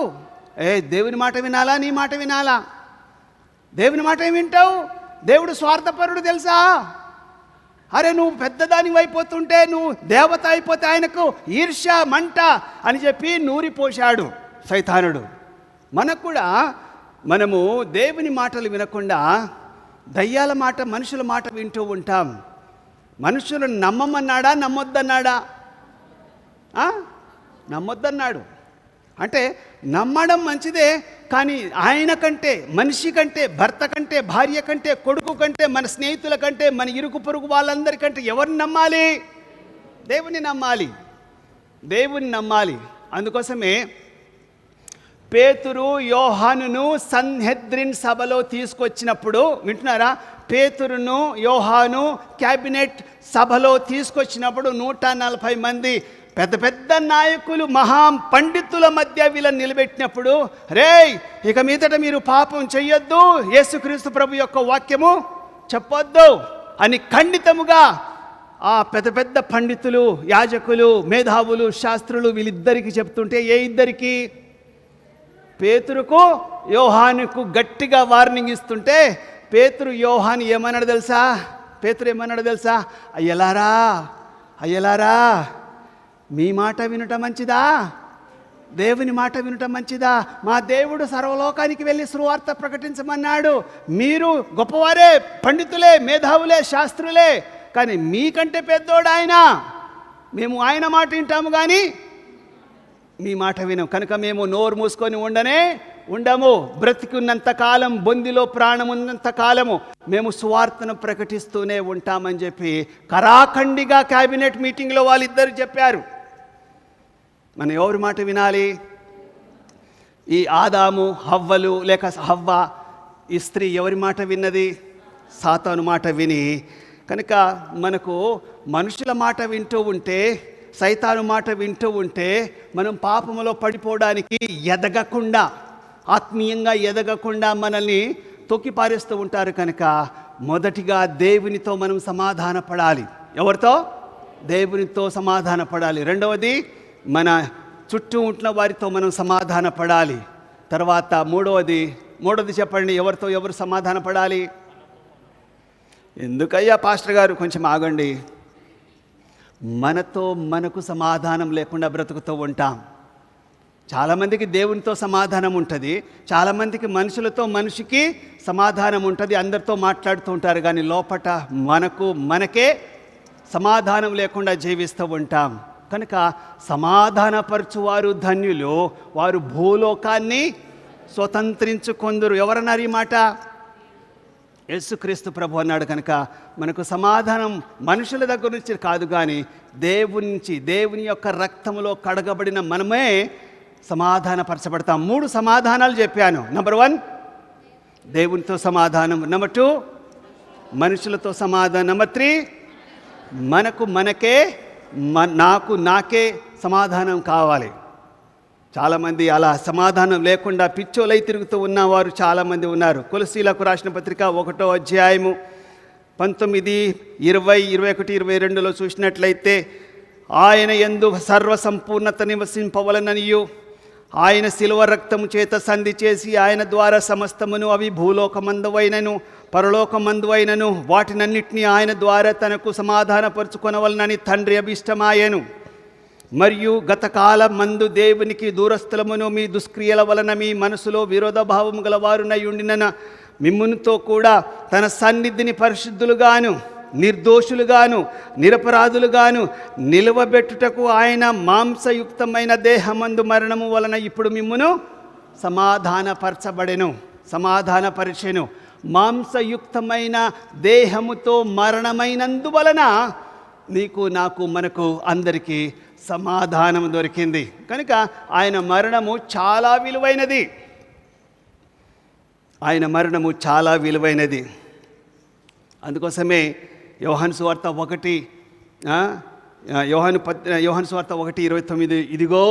దేవుని మాట వినాలా, నీ మాట వినాలా? దేవుని మాట ఏం వింటావు? దేవుడు స్వార్థపరుడు తెలుసా? అరే నువ్వు పెద్దదాని అయిపోతుంటే, నువ్వు దేవత అయిపోతే ఆయనకు ఈర్ష్య మంట అని చెప్పి నూరిపోశాడు సైతానుడు. మనకు కూడా మనము దేవుని మాటలు వినకుండా దయ్యాల మాట, మనుషుల మాట వింటూ ఉంటాం. మనుషులను నమ్మమన్నాడా, నమ్మొద్దన్నాడా? నమ్మొద్దన్నాడు. అంటే నమ్మడం మంచిదే, కానీ ఆయన కంటే, మనిషి కంటే, భర్త కంటే, భార్య కంటే, కొడుకు కంటే, మన స్నేహితుల కంటే, మన ఇరుగు పొరుగు వాళ్ళందరికంటే ఎవరిని నమ్మాలి? దేవుని నమ్మాలి, దేవుని నమ్మాలి. అందుకోసమే పేతురు యోహానును సన్హెద్రిన్ సభలో తీసుకొచ్చినప్పుడు, వింటున్నారా? పేతురును యోహాను క్యాబినెట్ సభలో తీసుకొచ్చినప్పుడు 140 మంది పెద్ద పెద్ద నాయకులు, మహా పండితుల మధ్య వీళ్ళని నిలబెట్టినప్పుడు, రేయ్ ఇక మీదట మీరు పాపం చెయ్యొద్దు, యేసుక్రీస్తు ప్రభు యొక్క వాక్యము చెప్పొద్దు అని ఖండితముగా ఆ పెద్ద పెద్ద పండితులు, యాజకులు, మేధావులు, శాస్త్రులు వీళ్ళిద్దరికి చెప్తుంటే, ఏ ఇద్దరికి? పేతురుకు యోహానుకు గట్టిగా వార్నింగ్ ఇస్తుంటే, పేతురు యోహాను ఏమన్నాడు తెలుసా? పేతురు ఏమన్నాడు తెలుసా? అయ్యలారా మీ మాట వినటం మంచిదా, దేవుని మాట వినటం మంచిదా? మా దేవుడు సర్వలోకానికి వెళ్ళి సువార్త ప్రకటించమన్నాడు. మీరు గొప్పవారే, పండితులే, మేధావులే, శాస్త్రులే, కానీ మీకంటే పెద్దోడు ఆయన. మేము ఆయన మాట వింటాము కానీ మీ మాట వినం. కనుక మేము నోరు మూసుకొని ఉండము. బ్రతికున్నంత కాలం, బొందిలో ప్రాణం ఉన్నంత కాలము మేము సువార్తను ప్రకటిస్తూనే ఉంటామని చెప్పి కరాఖండిగా క్యాబినెట్ మీటింగ్లో వాళ్ళిద్దరు చెప్పారు. మనం ఎవరి మాట వినాలి? ఈ ఆదాము హవ్వలు, లేక హవ్వ ఈ స్త్రీ ఎవరి మాట విన్నది? సాతాను మాట విని. కనుక మనకు మనుషుల మాట వింటూ ఉంటే, సైతాను మాట వింటూ ఉంటే, మనం పాపములో పడిపోవడానికి ఎదగకుండా, ఆత్మీయంగా ఎదగకుండా మనల్ని తొక్కిపారేస్తూ ఉంటారు. కనుక మొదటిగా దేవునితో మనం సమాధాన పడాలి. ఎవరితో? దేవునితో సమాధాన పడాలి. రెండవది మన చుట్టూ ఉంటున్న వారితో మనం సమాధాన పడాలి. తర్వాత మూడవది చెప్పండి, ఎవరితో ఎవరు సమాధాన పడాలి? ఎందుకయ్యా పాస్టర్ గారు, కొంచెం ఆగండి. మనతో మనకు సమాధానం లేకుండా బ్రతుకుతూ ఉంటాం. చాలామందికి దేవునితో సమాధానం ఉంటుంది, చాలామందికి మనిషికి సమాధానం ఉంటుంది, అందరితో మాట్లాడుతూ ఉంటారు. కానీ లోపట మనకే సమాధానం లేకుండా జీవిస్తూ ఉంటాం. కనుక సమాధానపరచువారు ధన్యులు, వారు భూలోకాన్ని స్వతంత్రించుకొందురు. ఎవరన్నారు ఈ మాట? యేసుక్రీస్తు ప్రభు అన్నాడు. కనుక మనకు సమాధానం మనుషుల దగ్గర నుంచి కాదు, కానీ దేవుని నుంచి, దేవుని యొక్క రక్తములో కడగబడిన మనమే సమాధానపరచబడతాం. 3 సమాధానాలు చెప్పాను. నంబర్ 1 దేవునితో సమాధానం, నంబర్ 2 మనుషులతో సమాధానం, నంబర్ 3 నాకే సమాధానం కావాలి. చాలామంది అలా సమాధానం లేకుండా పిచ్చోలై తిరుగుతూ ఉన్నవారు చాలామంది ఉన్నారు. కొలసీలకు రాసిన పత్రిక 1వ అధ్యాయము 19, 20, 21, 22లో చూసినట్లయితే, ఆయన యందు సర్వసంపూర్ణత నివసింపవలననియు, ఆయన శిలువ రక్తము చేత సంధి చేసి ఆయన ద్వారా సమస్తమును, అవి భూలోకమందువైనను పరలోకమందువైనను, వాటినన్నిటినీ ఆయన ద్వారా తనకు సమాధానపరుచుకొనవలనని తండ్రి అభిష్టమాయను. మరియు గతకాలం మందు దేవునికి దూరస్థులమును, మీ దుష్క్రియల వలన మీ మనసులో విరోధభావము గలవారునై ఉండిన మిమ్మునితో కూడా తన సన్నిధిని పరిశుద్ధులుగాను, నిర్దోషులుగాను, నిరపరాధులుగాను నిలువబెట్టుటకు ఆయన మాంసయుక్తమైన దేహమందు మరణము వలన ఇప్పుడు మిమ్మును సమాధానపరచెను. మాంసయుక్తమైన దేహముతో మరణమైనందువలన నీకు, నాకు, మనకు అందరికీ సమాధానం దొరికింది. కనుక ఆయన మరణము చాలా విలువైనది. అందుకోసమే యోహాను సువార్త 1:29, ఇదిగో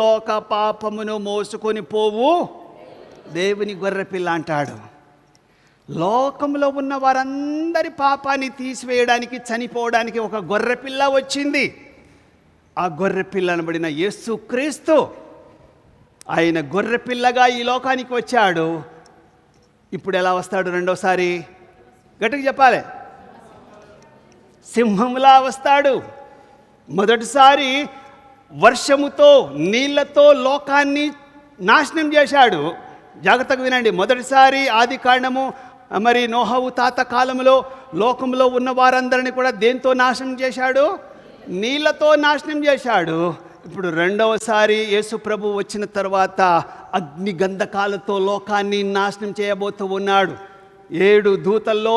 లోక పాపమును మోసుకొని పోవు దేవుని గొర్రెపిల్ల అంటాడు. లోకంలో ఉన్న వారందరి పాపాన్ని తీసివేయడానికి, చనిపోవడానికి ఒక గొర్రెపిల్ల వచ్చింది. ఆ గొర్రెపిల్ల అనబడిన యేసుక్రీస్తు, ఆయన గొర్రెపిల్లగా ఈ లోకానికి వచ్చాడు. ఇప్పుడు ఎలా వస్తాడు? రెండోసారి గట్టిగా చెప్పాలి. సింహంలా వస్తాడు. మొదటిసారి వర్షముతో నీళ్లతో లోకాన్ని నాశనం చేశాడు. జాగ్రత్తగా వినండి. మొదటిసారి ఆది కాండము మరి నోహవు తాత కాలంలో లోకంలో ఉన్న వారందరినీ కూడా దేంతో నాశనం చేశాడు? నీళ్లతో నాశనం చేశాడు. ఇప్పుడు రెండవసారి యేసు ప్రభు వచ్చిన తర్వాత అగ్ని గంధకాలతో లోకాన్ని నాశనం చేయబోతూ ఉన్నాడు. 7 దూతల్లో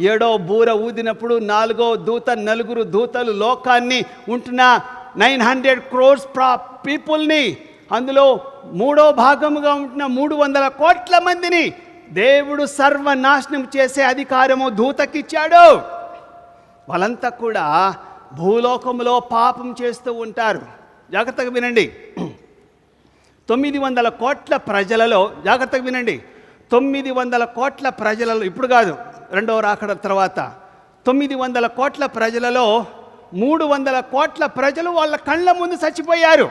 7వ బూర ఊదినప్పుడు 4వ దూత 4 దూతలు లోకాన్ని ఉంటున్న 900 crores పీపుల్ని, అందులో 3వ భాగముగా ఉంటున్న 300 కోట్ల మందిని దేవుడు సర్వనాశనం చేసే అధికారము దూతకిచ్చాడు. వాళ్ళంతా కూడా భూలోకంలో పాపం చేస్తూ ఉంటారు. జాగ్రత్తగా వినండి. 900 కోట్ల ప్రజలలో, జాగ్రత్తగా వినండి, 900 కోట్ల ప్రజలలో, ఇప్పుడు కాదు, రెండవ రాకడ తర్వాత 900 కోట్ల ప్రజలలో 300 కోట్ల ప్రజలు వాళ్ళ కళ్ళ ముందు చచ్చిపోయారు.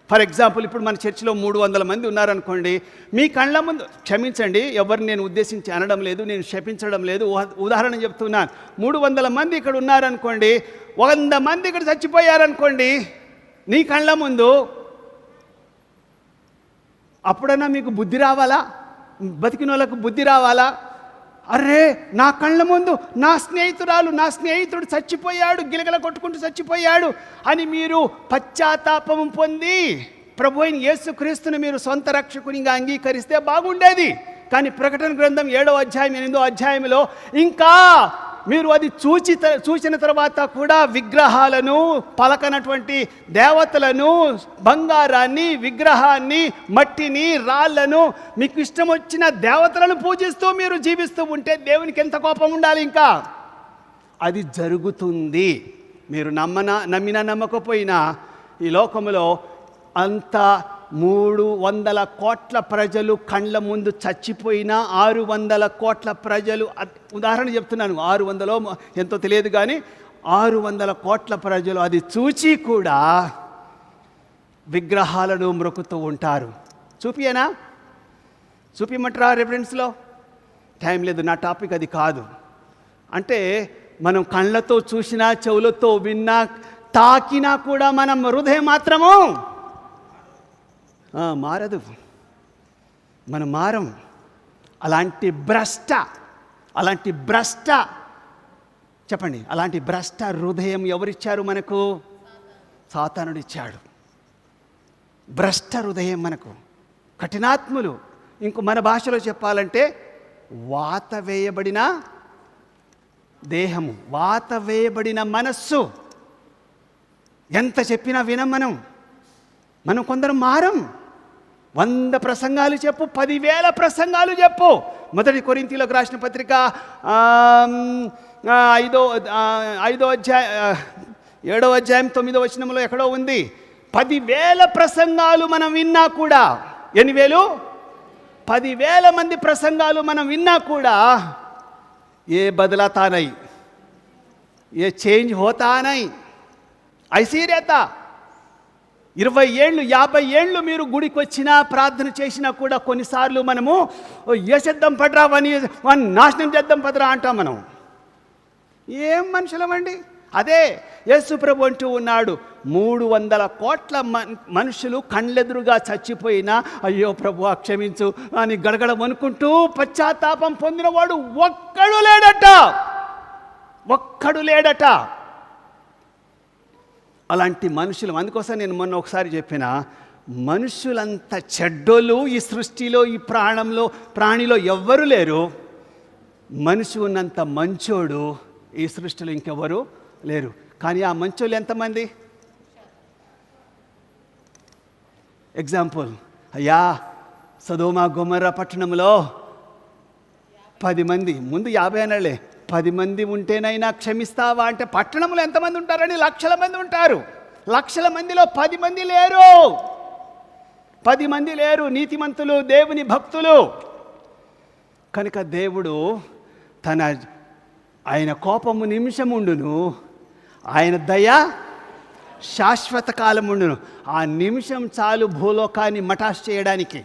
ఫర్ ఎగ్జాంపుల్, ఇప్పుడు మన చర్చిలో 300 మంది ఉన్నారనుకోండి. మీ కళ్ళ ముందు, క్షమించండి, ఎవరిని నేను ఉద్దేశించి అనడం లేదు, నేను శపించడం లేదు, ఉదాహరణ చెప్తున్నాను. 300 మంది ఇక్కడ ఉన్నారనుకోండి, 100 మంది ఇక్కడ చచ్చిపోయారనుకోండి నీ కళ్ళ ముందు. అప్పుడన్నా మీకు బుద్ధి రావాలా? బతికిన వాళ్ళకు బుద్ధి రావాలా? అరే, నా కళ్ళ ముందు నా స్నేహితుడు చచ్చిపోయాడు, గిలగల కొట్టుకుంటూ చచ్చిపోయాడు అని మీరు పశ్చాత్తాపం పొంది ప్రభు అయిన యేసుక్రీస్తుని మీరు సొంత రక్షకునిగా అంగీకరిస్తే బాగుండేది. కానీ ప్రకటన గ్రంథం 7వ అధ్యాయం 8వ అధ్యాయంలో ఇంకా మీరు అది చూసిన తర్వాత కూడా విగ్రహాలను, పలకనటువంటి దేవతలను, బంగారాన్ని, విగ్రహాన్ని, మట్టిని, రాళ్లను, మీకు ఇష్టం వచ్చిన దేవతలను పూజిస్తూ మీరు జీవిస్తూ ఉంటే దేవునికి ఎంత కోపం ఉండాలి? ఇంకా అది జరుగుతుంది. మీరు నమ్మినా నమ్మకపోయినా ఈ లోకంలో అంత 300 కోట్ల ప్రజలు కళ్ళ ముందు చచ్చిపోయినా 600 కోట్ల ప్రజలు, ఉదాహరణ చెప్తున్నాను, 600 ఎంతో తెలియదు కానీ 600 కోట్ల ప్రజలు అది చూచి కూడా విగ్రహాలను మ్రొక్కుతూ ఉంటారు. చూపిమంటారా రెఫరెన్స్లో? టైం లేదు, నా టాపిక్ అది కాదు. అంటే మనం కళ్ళతో చూసినా, చెవులతో విన్నా, తాకినా కూడా మనం హృదయం మాత్రము మారదు. మనం మారం. అలాంటి భ్రష్ట చెప్పండి, అలాంటి భ్రష్ట హృదయం ఎవరిచ్చారు మనకు? సాతానుడిచ్చాడు. భ్రష్ట హృదయం మనకు, కఠినాత్ములు. ఇంకో మన భాషలో చెప్పాలంటే వాత వేయబడిన దేహము, వాత వేయబడిన మనస్సు. ఎంత చెప్పినా వినం మనం కొందరు మారం. 100 ప్రసంగాలు చెప్పు, 10,000 ప్రసంగాలు చెప్పు. 1 కొరింథీయులకు రాసిన పత్రిక 7వ అధ్యాయం 9వ వచనంలో ఎక్కడో ఉంది, 10,000 ప్రసంగాలు మనం విన్నా కూడా, ఎన్ని వేలు? 10,000 మంది ప్రసంగాలు మనం విన్నా కూడా ఏ బదలాతా నై, ఏ చేంజ్ హోతా నై. ఐసీ రేతా 20 ఏళ్ళు 50 ఏళ్ళు మీరు గుడికి వచ్చినా, ప్రార్థన చేసినా కూడా కొన్నిసార్లు మనము చేద్దాం పడరా, వాడిని నాశనం చేద్దాం పదరా అంటాం మనం. ఏం మనుషులమండి? అదే యేసు ప్రభు అంటూ ఉన్నాడు, 300 కోట్ల మనుషులు కళ్ళెదురుగా చచ్చిపోయినా అయ్యో ప్రభు క్షమించు అని గడగడం అనుకుంటూ పశ్చాత్తాపం పొందినవాడు ఒక్కడు లేడట. అలాంటి మనుషులు, అందుకోసం నేను మొన్న ఒకసారి చెప్పిన, మనుషులంత చెడ్డోళ్ళు ఈ సృష్టిలో, ఈ ప్రాణిలో ఎవ్వరు లేరు. మనిషి ఉన్నంత మంచోడు ఈ సృష్టిలో ఇంకెవ్వరు లేరు. కానీ ఆ మంచోళ్ళు ఎంతమంది? ఎగ్జాంపుల్, అయ్యా సదోమ గొమొర్రా పట్టణంలో 10 మంది, ముందు 50 అనాలే, 10 మంది ఉంటేనైనా క్షమిస్తావా అంటే పట్టణంలో ఎంతమంది ఉంటారని? లక్షల మంది ఉంటారు. లక్షల మందిలో 10 మంది లేరు. 10 మంది లేరు నీతిమంతులు, దేవుని భక్తులు. కనుక దేవుడు ఆయన కోపము నిమిషముండును, ఆయన దయ శాశ్వత కాలముండును. ఆ నిమిషం చాలు భూలోకాన్ని మటాష్ చేయడానికి,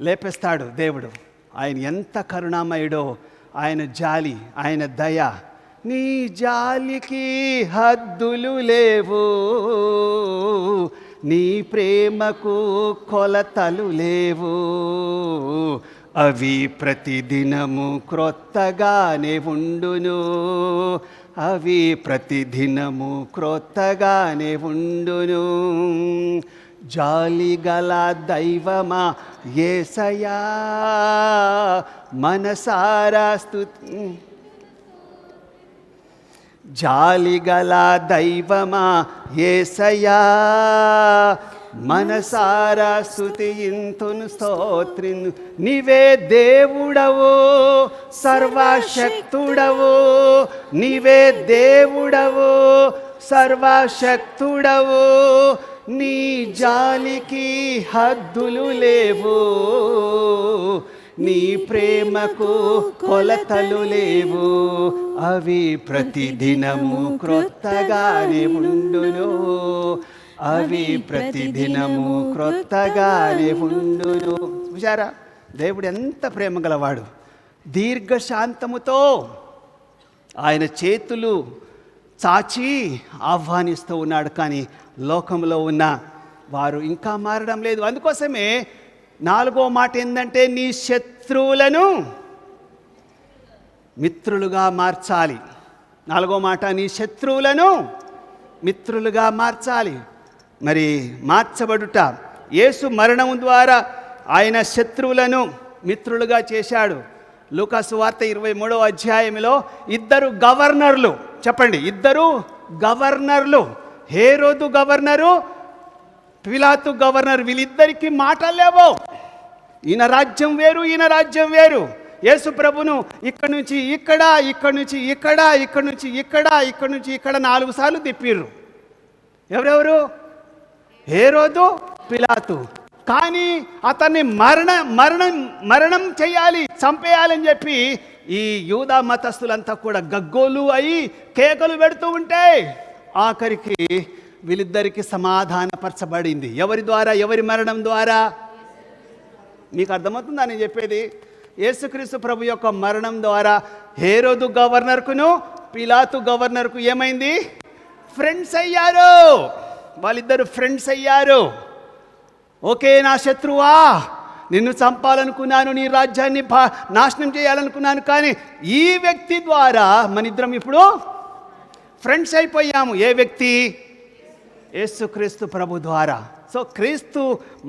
లేపేస్తాడు దేవుడు. ఆయన ఎంత కరుణామయుడో, ఆయన జాలి, ఆయన దయ. నీ జాలికి హద్దులు లేవు, నీ ప్రేమకు కొలతలు లేవు. అవి ప్రతిదినము క్రొత్తగానే ఉండును, అవి ప్రతిదినము క్రొత్తగానే ఉండును. జాలిగల దైవమా యేసయ్యా, మనసారా స్తుతి. జాలిగల దైవమా యేసయ్యా, మనసారా స్తుతింతును స్తోత్రిను. నీవే దేవుడవు, సర్వశక్తుడవు, నీవే దేవుడవు, సర్వశక్తుడవు. నీ జాలికి హద్దులు లేవు, నీ ప్రేమకు కొలతలు లేవు. అవి ప్రతిదినము క్రొత్తగానే ఉండును, అవి ప్రతిదినము క్రొత్తగానే ఉండును. చూశారా, దేవుడు ఎంత ప్రేమ గలవాడు. దీర్ఘశాంతముతో ఆయన చేతులు చాచి ఆహ్వానిస్తూ ఉన్నాడు. కానీ లోకంలో ఉన్న వారు ఇంకా మారడం లేదు. అందుకోసమే 4వ మాట ఏంటంటే, నీ శత్రువులను మిత్రులుగా మార్చాలి. 4వ మాట, నీ శత్రువులను మిత్రులుగా మార్చాలి. మరి మార్చబడుట, యేసు మరణం ద్వారా ఆయన శత్రువులను మిత్రులుగా చేశాడు. లూకాసు వార్త 23వ అధ్యాయంలో 2 గవర్నర్లు, చెప్పండి, 2 గవర్నర్లు, హేరోదు గవర్నరు, పిలాతు గవర్నర్, వీళ్ళిద్దరికీ మాటలు లేవు. ఈయన రాజ్యం వేరు, ఈయన రాజ్యం వేరు. యేసు ప్రభును ఇక్కడి నుంచి ఇక్కడ, ఇక్కడి నుంచి ఇక్కడ, ఇక్కడి నుంచి ఇక్కడ, ఇక్కడి నుంచి ఇక్కడ 4 సార్లు తిప్పిర్రు. ఎవరెవరు? హేరోదు, పిలాతు. కానీ అతన్ని మరణం చేయాలి, చంపేయాలని చెప్పి ఈ యూదా మతస్థులంతా కూడా గగ్గోలు అయి కేకలు పెడుతూ ఉంటే ఆఖరికి వీళ్ళిద్దరికి సమాధానపరచబడింది. ఎవరి ద్వారా? ఎవరి మరణం ద్వారా? మీకు అర్థమవుతుందా నేను చెప్పేది? యేసుక్రీస్తు ప్రభు యొక్క మరణం ద్వారా హేరోదు గవర్నర్కును పిలాతు గవర్నర్కు ఏమైంది? ఫ్రెండ్స్ అయ్యారు. వాళ్ళిద్దరు ఫ్రెండ్స్ అయ్యారు. ఓకే, నా శత్రువా, నిన్ను చంపాలనుకున్నాను, నీ రాజ్యాన్ని నాశనం చేయాలనుకున్నాను, కానీ ఈ వ్యక్తి ద్వారా మనిద్దరం ఇప్పుడు ఫ్రెండ్స్ అయిపోయాము. ఏ వ్యక్తి? యేసుక్రీస్తు ప్రభు ద్వారా. సో క్రీస్తు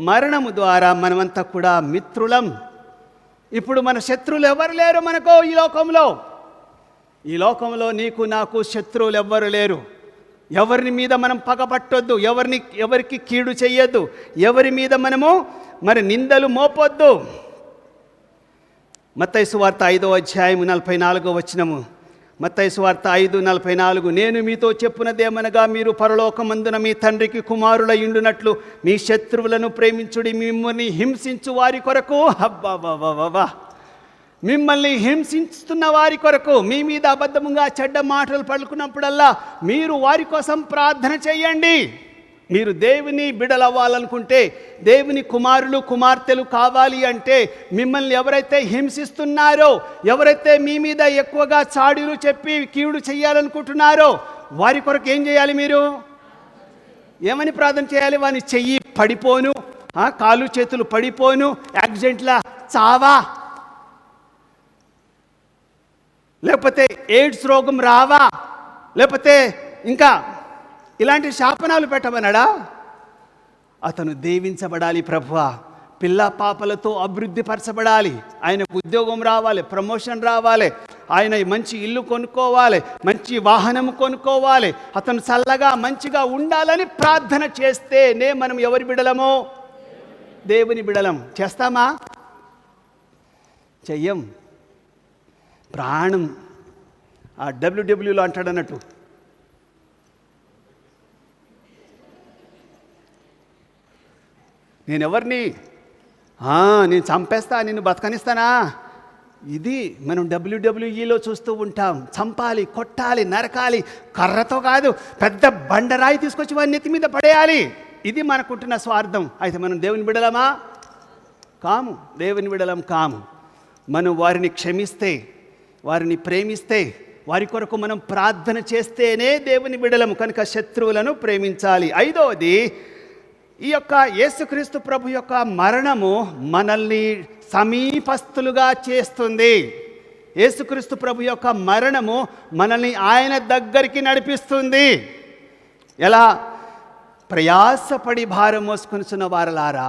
మరణము ద్వారా మనమంతా కూడా మిత్రులం. ఇప్పుడు మన శత్రువులు ఎవరు లేరు మనకు ఈ లోకంలో. ఈ లోకంలో నీకు నాకు శత్రువులు ఎవ్వరు లేరు. ఎవరిని మీద మనం పగపట్టొద్దు, ఎవరికి కీడు చెయ్యొద్దు, ఎవరి మీద మనము మరి నిందలు మోపొద్దు. మత్తయి సువార్త 5వ అధ్యాయం 44వ వచనము. మత్తయి సువార్త 5:44, నేను మీతో చెప్పునదేమనగా, మీరు పరలోకమందున మీ తండ్రికి కుమారులయుండునట్లు మీ శత్రువులను ప్రేమించుడి, మిమ్మల్ని హింసించు వారి కొరకు, అబ్బాబాబా, మిమ్మల్ని హింసిస్తున్న వారి కొరకు, మీ మీద అబద్ధముగా చెడ్డ మాటలు పలుకున్నప్పుడల్లా మీరు వారి కోసం ప్రార్థన చేయండి. మీరు దేవుని బిడలవ్వాలనుకుంటే, దేవుని కుమారులు కుమార్తెలు కావాలి అంటే, మిమ్మల్ని ఎవరైతే హింసిస్తున్నారో, ఎవరైతే మీ మీద ఎక్కువగా చాడీలు చెప్పి కీడు చేయాలనుకుంటున్నారో వారి కొరకు ఏం చేయాలి? మీరు ఏమని ప్రార్థన చేయాలి? వాని చెయ్యి పడిపోను, కాళ్ళు చేతులు పడిపోను, యాక్సిడెంట్లా చావా, లేకపోతే ఎయిడ్స్ రోగం రావా, లేకపోతే ఇంకా ఇలాంటి శాపనాలు పెట్టమన్నాడా? అతను దీవించబడాలి ప్రభువా, పిల్ల పాపలతో అభివృద్ధి పరచబడాలి, ఆయనకు ఉద్యోగం రావాలి, ప్రమోషన్ రావాలి, ఆయన మంచి ఇల్లు కొనుక్కోవాలి, మంచి వాహనం కొనుక్కోవాలి, అతను చల్లగా మంచిగా ఉండాలని ప్రార్థన చేస్తేనే మనం ఎవరి బిడలమో? దేవుని బిడలం. చేస్తామా? చెయ్యం. ప్రాణం ఆ డబ్ల్యూడబ్ల్యూలో అంటాడు అన్నట్టు, నేను ఎవరిని నేను చంపేస్తా, నిన్ను బతకనిస్తానా? ఇది మనం డబ్ల్యూడబ్ల్యూఈలో చూస్తూ ఉంటాం. చంపాలి, కొట్టాలి, నరకాలి, కర్రతో కాదు, పెద్ద బండరాయి తీసుకొచ్చి వారి నెత్తి మీద పడేయాలి. ఇది మనకుంటున్న స్వార్థం. అయితే మనం దేవుని బిడలమా? కాము. దేవుని బిడలం కాము. మనం వారిని క్షమిస్తే, వారిని ప్రేమిస్తే, వారి కొరకు మనం ప్రార్థన చేస్తేనే దేవుని బిడ్డలము. కనుక శత్రువులను ప్రేమించాలి. ఐదవది, ఈ యొక్క యేసుక్రీస్తు ప్రభు యొక్క మరణము మనల్ని సమీపస్తులుగా చేస్తుంది. యేసుక్రీస్తు ప్రభు యొక్క మరణము మనల్ని ఆయన దగ్గరికి నడిపిస్తుంది. ఎలా? ప్రయాసపడి భారం మోసుకొనిచున్న వారలారా,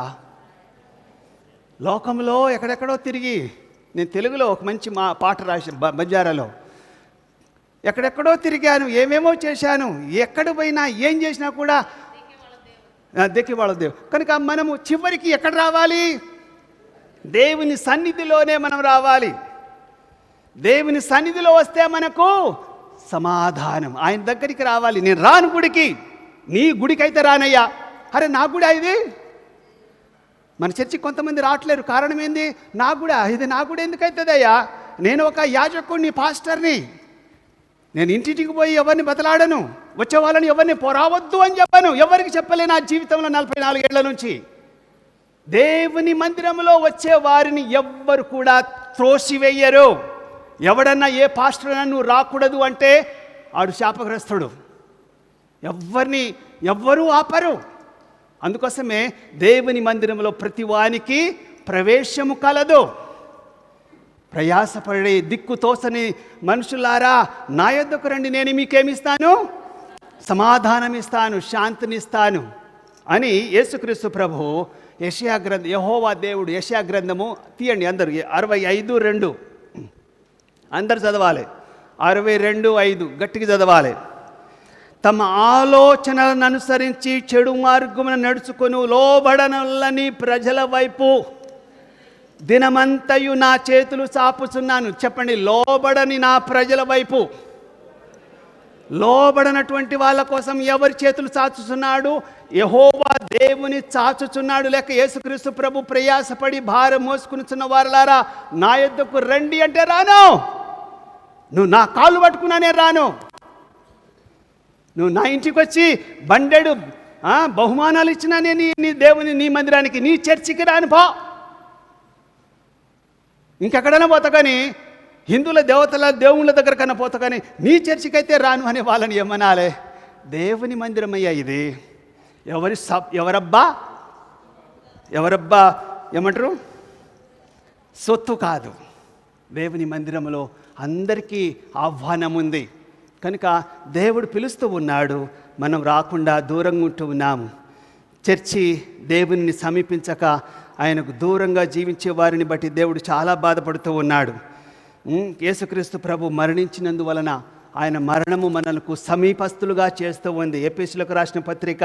లోకంలో ఎక్కడెక్కడో తిరిగి, నేను తెలుగులో ఒక మంచి పాట రాసి బంజారాలో, ఎక్కడెక్కడో తిరిగాను, ఏమేమో చేశాను, ఎక్కడ పోయినా ఏం చేసినా కూడా వాళ్ళ దేవు. కనుక మనము చివరికి ఎక్కడ రావాలి? దేవుని సన్నిధిలోనే మనం రావాలి. దేవుని సన్నిధిలో వస్తే మనకు సమాధానం. ఆయన దగ్గరికి రావాలి. నేను రాను గుడికి, నీ గుడికి అయితే రానయ్యా. అరే నా గుడి ఇది? మన చర్చికి కొంతమంది రావట్లేరు. కారణం ఏంది? నా గుడి ఇది, నా గుడి ఎందుకు అవుతుందయ్యా? నేను ఒక యాజకుడిని, పాస్టర్ని. నేను ఇంటింటికి పోయి ఎవరిని బతలాడను, వచ్చే వాళ్ళని ఎవరిని రావద్దు అని చెప్పాను. ఎవరికి చెప్పలే నా జీవితంలో 44 ఏళ్ల నుంచి. దేవుని మందిరంలో వచ్చే వారిని ఎవ్వరు కూడా త్రోసివేయరు. ఎవడన్నా ఏ పాస్టర్ నువ్వు రాకూడదు అంటే ఆడు శాపగ్రస్తుడు. ఎవ్వరూ ఆపరు. అందుకోసమే దేవుని మందిరంలో ప్రతి వానికి ప్రవేశము కలదు. ప్రయాసపడే దిక్కు తోసని మనుషులారా, నా యొద్దకు రండి, నేను మీకేమిస్తాను? సమాధానం ఇస్తాను, శాంతినిస్తాను అని యేసుక్రీస్తు ప్రభు యెహోవా దేవుడు యెషయా గ్రంథము తీయండి అందరూ, 65:2 అందరు చదవాలి. 62:5 గట్టిగా చదవాలి. తమ ఆలోచనలను అనుసరించి చెడు మార్గమున నడుచుకొని లోబడనొల్లని ప్రజల వైపు దినమంతయు నా చేతులు చాపుచున్నాను. చెప్పండి, లోబడని నా ప్రజల వైపు. లోబడనటువంటి వాళ్ళ కోసం ఎవరి చేతులు చాచుచున్నాడు? యెహోవా దేవుని చాచుచున్నాడు. లేక యేసుక్రీస్తు ప్రభు ప్రయాసపడి భారం మోసుకునిచున్న వారలారా, నా యొద్దకు రండి అంటే రాను. నువ్వు నా కాళ్ళు పట్టుకున్నానే రాను. నువ్వు నా ఇంటికి వచ్చి బండెడు బహుమానాలు ఇచ్చినా నేను నీ దేవుని, నీ మందిరానికి, నీ చర్చికి రాను పో. ఇంకెక్కడైనా పోతా కానీ, హిందువుల దేవుళ్ళ దగ్గర కన్నా పోతా కానీ నీ చర్చికి అయితే రాను అనే వాళ్ళని ఏమనాలే? దేవుని మందిరం అయ్యా ఇది. ఎవరబ్బా ఏమంటారు? సొత్తు కాదు. దేవుని మందిరంలో అందరికీ ఆహ్వానం ఉంది. కనుక దేవుడు పిలుస్తూ ఉన్నాడు, మనం రాకుండా దూరంగా ఉంటూ ఉన్నాము. చర్చి దేవుని సమీపించక ఆయనకు దూరంగా జీవించే వారిని బట్టి దేవుడు చాలా బాధపడుతూ ఉన్నాడు. యేసుక్రీస్తు ప్రభు మరణించినందువలన ఆయన మరణము మనకు సమీపస్తులుగా చేస్తూ ఉంది. ఎఫెసీయులకు రాసిన పత్రిక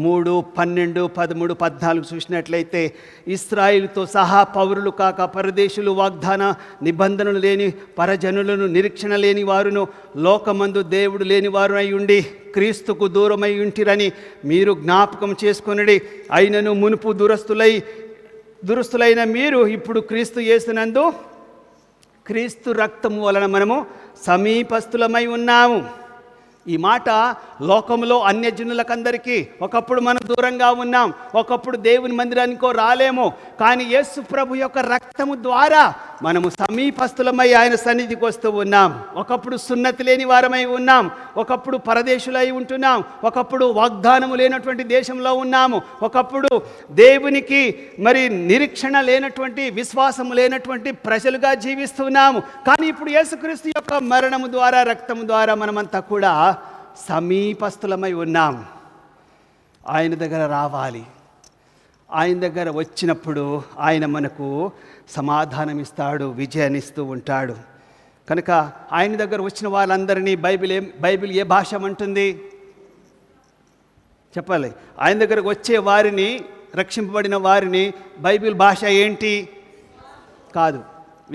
3:12, 13, 14 చూసినట్లయితే, ఇశ్రాయేలుతో సహా పౌరులు కాక పరదేశులు, వాగ్దాన నిబంధనలు లేని పరజనులను, నిరీక్షణ లేని వారును, లోకమందు దేవుడు లేని వారు అయి ఉండి క్రీస్తుకు దూరమై ఉంటిరని మీరు జ్ఞాపకం చేసుకొనుడి. అయినను మునుపు దురస్తులైన మీరు ఇప్పుడు క్రీస్తు యేసునందు క్రీస్తు రక్తము వలన మనము సమీపస్తులమై ఉన్నాము. ఈ మాట లోకంలో అన్యజనులకందరికీ. ఒకప్పుడు మనం దూరంగా ఉన్నాం, ఒకప్పుడు దేవుని మందిరానికో రాలేము. కానీ యేసు ప్రభు యొక్క రక్తము ద్వారా మనము సమీపస్తులమై ఆయన సన్నిధికి వస్తూ ఉన్నాం. ఒకప్పుడు సున్నతి లేని వారమై ఉన్నాం, ఒకప్పుడు పరదేశులై ఉంటున్నాం, ఒకప్పుడు వాగ్దానము లేనటువంటి దేశంలో ఉన్నాము, ఒకప్పుడు దేవునికి నిరీక్షణ లేనటువంటి, విశ్వాసము లేనటువంటి ప్రజలుగా జీవిస్తున్నాము. కానీ ఇప్పుడు యేసుక్రీస్తు యొక్క మరణము ద్వారా, రక్తము ద్వారా మనమంతా కూడా సమీపస్తులమై ఉన్నాం. ఆయన దగ్గర రావాలి. ఆయన దగ్గర వచ్చినప్పుడు ఆయన మనకు సమాధానం ఇస్తాడు, విజయాన్ని ఇస్తూ ఉంటాడు. కనుక ఆయన దగ్గర వచ్చిన వాళ్ళందరినీ బైబిల్ ఏ భాష అంటుంది చెప్పాలి? ఆయన దగ్గరకు వచ్చే వారిని, రక్షింపబడిన వారిని బైబిల్ భాష ఏంటి? కాదు,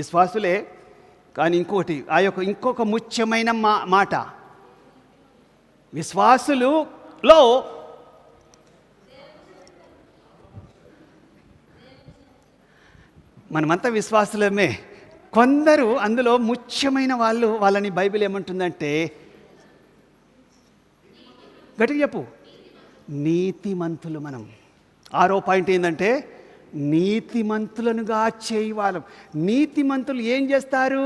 విశ్వాసులే. కానీ ఇంకొక ముఖ్యమైన మాట, విశ్వాసులలో మనమంతా విశ్వాసులమే. కొందరు అందులో ముఖ్యమైన వాళ్ళని బైబిల్ ఏమంటుందంటే, గట్టిగా చెప్పు, నీతిమంతులు. మనం 6వ పాయింట్ ఏంటంటే నీతిమంతులనుగా చేయవాళ్ళం. నీతిమంతులు ఏం చేస్తారు?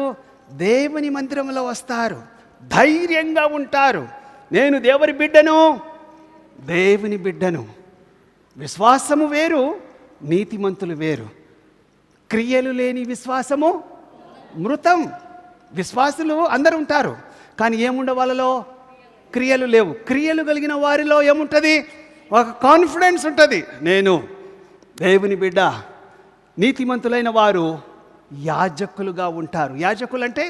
దేవుని మందిరంలో వస్తారు, ధైర్యంగా ఉంటారు. నేను దేవుని బిడ్డను, దేవుని బిడ్డను. విశ్వాసము వేరు, నీతిమంతులు వేరు. క్రియలు లేని విశ్వాసము మృతం. విశ్వాసులు అందరూ ఉంటారు, కానీ ఏముండవు వాళ్ళలో? క్రియలు లేవు. క్రియలు కలిగిన వారిలో ఏముంటుంది? ఒక కాన్ఫిడెన్స్ ఉంటుంది, నేను దేవుని బిడ్డ. నీతిమంతులైన వారు యాజకులుగా ఉంటారు. యాజకులు అంటే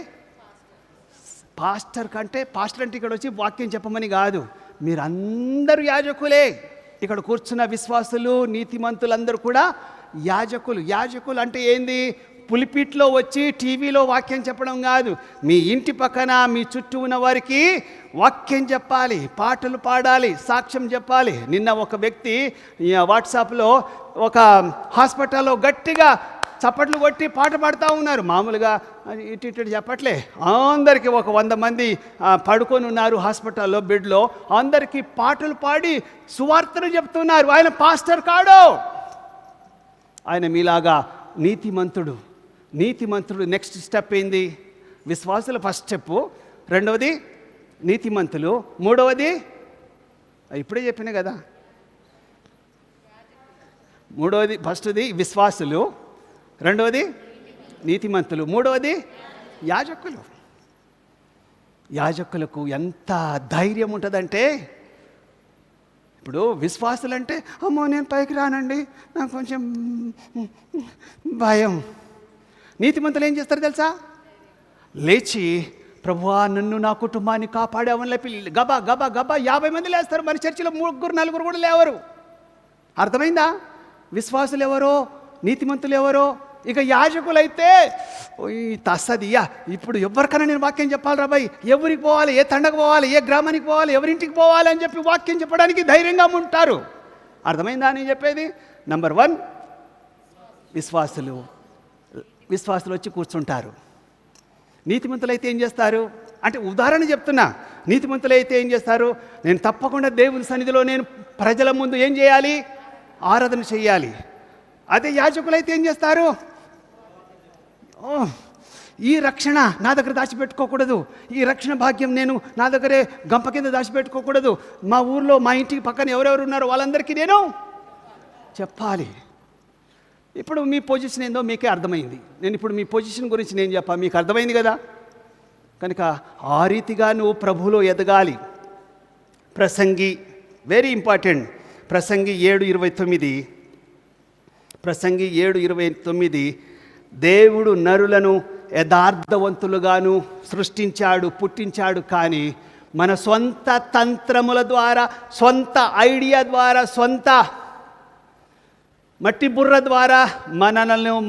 పాస్టర్ అంటే ఇక్కడ వచ్చి వాక్యం చెప్పమని కాదు, మీరందరూ యాజకులే. ఇక్కడ కూర్చున్న విశ్వాసులు, నీతిమంతులందరూ కూడా యాజకులు. యాజకులు అంటే ఏంది? పులిపిట్లో వచ్చి టీవీలో వాక్యం చెప్పడం కాదు, మీ ఇంటి పక్కన మీ చుట్టూ ఉన్న వారికి వాక్యం చెప్పాలి, పాటలు పాడాలి, సాక్ష్యం చెప్పాలి. నిన్న ఒక వ్యక్తి వాట్సాప్లో ఒక హాస్పిటల్లో గట్టిగా చప్పట్లు కొట్టి పాట పాడుతూ ఉన్నారు. మామూలుగా ఇటు చెప్పట్లే, అందరికీ ఒక 100 మంది పడుకొని ఉన్నారు హాస్పిటల్లో బెడ్లో. అందరికీ పాటలు పాడి సువార్తను చెప్తున్నారు. ఆయన పాస్టర్ కాడు, ఆయన మీలాగా నీతిమంతుడు. నీతిమంతుడు నెక్స్ట్ స్టెప్ ఏంది? విశ్వాసుల ఫస్ట్ స్టెప్, రెండవది నీతిమంతులు, మూడవది ఇప్పుడే చెప్పిన కదా, మూడవది ఫస్ట్ది విశ్వాసులు, రెండవది నీతిమంతులు, మూడవది యాజకులు. యాజకులకు ఎంత ధైర్యం ఉంటుందంటే, ఇప్పుడు విశ్వాసులు అంటే అమ్మో నేను పైకి రానండి, నాకు కొంచెం భయం. నీతిమంతులు ఏం చేస్తారు తెలుసా? లేచి ప్రభువా నన్ను నా కుటుంబాన్ని కాపాడావని లేపి గబా గబా గబా 50 మంది లేస్తారు. మన చర్చిలో 3-4 కూడా లేవరు. అర్థమైందా? విశ్వాసులు ఎవరో, నీతిమంతులు ఎవరో. ఇక యాజకులైతే తస్సదియ్యా, ఇప్పుడు ఎవరికైనా నేను వాక్యం చెప్పాలి రాబాయ్, ఎవరికి పోవాలి, ఏ తండకు పోవాలి, ఏ గ్రామానికి పోవాలి, ఎవరింటికి పోవాలి అని చెప్పి వాక్యం చెప్పడానికి ధైర్యంగా ఉంటారు. అర్థమైందా అని చెప్పేది? నంబర్ 1 విశ్వాసులు వచ్చి కూర్చుంటారు. నీతిమంతులైతే ఏం చేస్తారు అంటే, ఉదాహరణ చెప్తున్నా, నీతిమంతులైతే ఏం చేస్తారు? నేను తప్పకుండా దేవుని సన్నిధిలో నేను ప్రజల ముందు ఏం చేయాలి? ఆరాధన చేయాలి. అదే యాజకులైతే ఏం చేస్తారు? ఈ రక్షణ నా దగ్గర దాచిపెట్టుకోకూడదు, ఈ రక్షణ భాగ్యం నేను నా దగ్గరే గంప కింద దాచిపెట్టుకోకూడదు, మా ఊర్లో మా ఇంటికి పక్కన ఎవరెవరు ఉన్నారో వాళ్ళందరికీ నేను చెప్పాలి. ఇప్పుడు మీ పొజిషన్ ఏందో మీకే అర్థమైంది. నేను ఇప్పుడు మీ పొజిషన్ గురించి నేను చెప్పా, మీకు అర్థమైంది కదా. కనుక ఆ రీతిగా నువ్వు ప్రభువులో ఎదగాలి. ప్రసంగి వెరీ ఇంపార్టెంట్. ప్రసంగి 7:29 దేవుడు నరులను యథార్థవంతులుగాను సృష్టించాడు, పుట్టించాడు. కానీ మన సొంత తంత్రముల ద్వారా, సొంత ఐడియా ద్వారా, సొంత మట్టి బుర్ర ద్వారా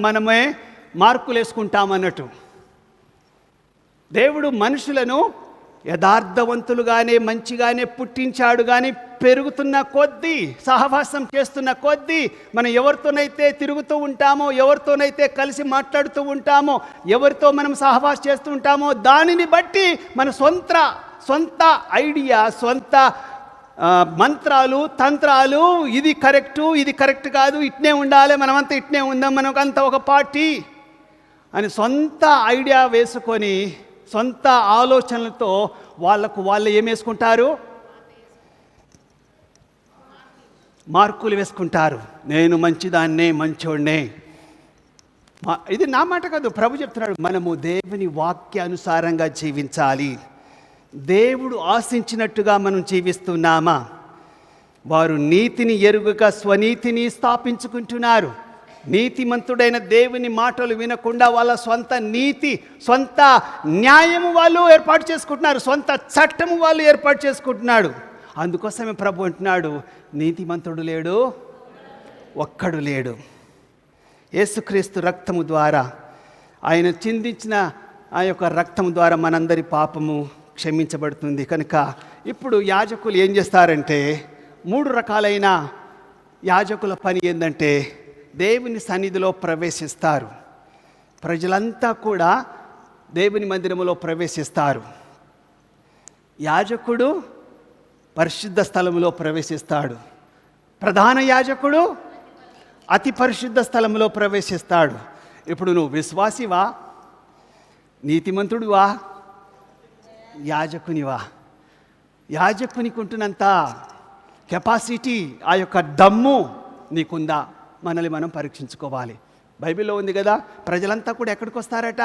మనమే మార్కులు వేసుకుంటామన్నట్టు. దేవుడు మనుషులను యథార్థవంతులుగానే మంచిగానే పుట్టించాడు. కానీ పెరుగుతున్న కొద్దీ, సహవాసం చేస్తున్న కొద్దీ, మనం ఎవరితోనైతే తిరుగుతూ ఉంటామో, ఎవరితోనైతే కలిసి మాట్లాడుతూ ఉంటామో, ఎవరితో మనం సహవాసం చేస్తూ ఉంటామో, దానిని బట్టి మన సొంత ఐడియా, సొంత మంత్రాలు, తంత్రాలు, ఇది కరెక్టు, ఇది కరెక్ట్ కాదు, ఇట్నే ఉండాలి, మనమంతా ఇట్నే ఉందాం, మనకంతా ఒక పార్టీ అని సొంత ఐడియా వేసుకొని, సొంత ఆలోచనలతో వాళ్ళు ఏం వేసుకుంటారు? మార్కులు వేసుకుంటారు. నేను మంచిదాన్నే, మంచోడ్నే. ఇది నా మాట కాదు, ప్రభు చెప్తున్నాడు. మనము దేవుని వాక్యానుసారంగా జీవించాలి. దేవుడు ఆశించినట్టుగా మనం జీవిస్తున్నామా? వారు నీతిని ఎరుగక స్వనీతిని స్థాపించుకుంటున్నారు. నీతిమంతుడైన దేవుని మాటలు వినకుండా వాళ్ళ సొంత నీతి, సొంత న్యాయము వాళ్ళు ఏర్పాటు చేసుకుంటున్నారు, సొంత చట్టము వాళ్ళు ఏర్పాటు చేసుకుంటున్నాడు. అందుకోసమే ప్రభు అంటున్నాడు, నీతిమంతుడు లేడు, ఒక్కడు లేడు. యేసుక్రీస్తు రక్తము ద్వారా, ఆయన చిందించిన ఆ యొక్క రక్తము ద్వారా మనందరి పాపము క్షమించబడుతుంది. కనుక ఇప్పుడు యాజకులు ఏం చేస్తారంటే, 3 రకాలైన యాజకుల పని ఏంటంటే, దేవుని సన్నిధిలో ప్రవేశిస్తారు. ప్రజలంతా కూడా దేవుని మందిరములో ప్రవేశిస్తారు. యాజకుడు పరిశుద్ధ స్థలములో ప్రవేశిస్తాడు. ప్రధాన యాజకుడు అతి పరిశుద్ధ స్థలంలో ప్రవేశిస్తాడు. ఇప్పుడు నువ్వు విశ్వాసివా, నీతిమంతుడివా, యాజకునివా? యాజకునికి ఉంటున్నంత కెపాసిటీ, ఆ యొక్క దమ్ము నీకుందా? మనల్ని మనం పరీక్షించుకోవాలి. బైబిల్లో ఉంది కదా, ప్రజలంతా కూడా ఎక్కడికి వస్తారట?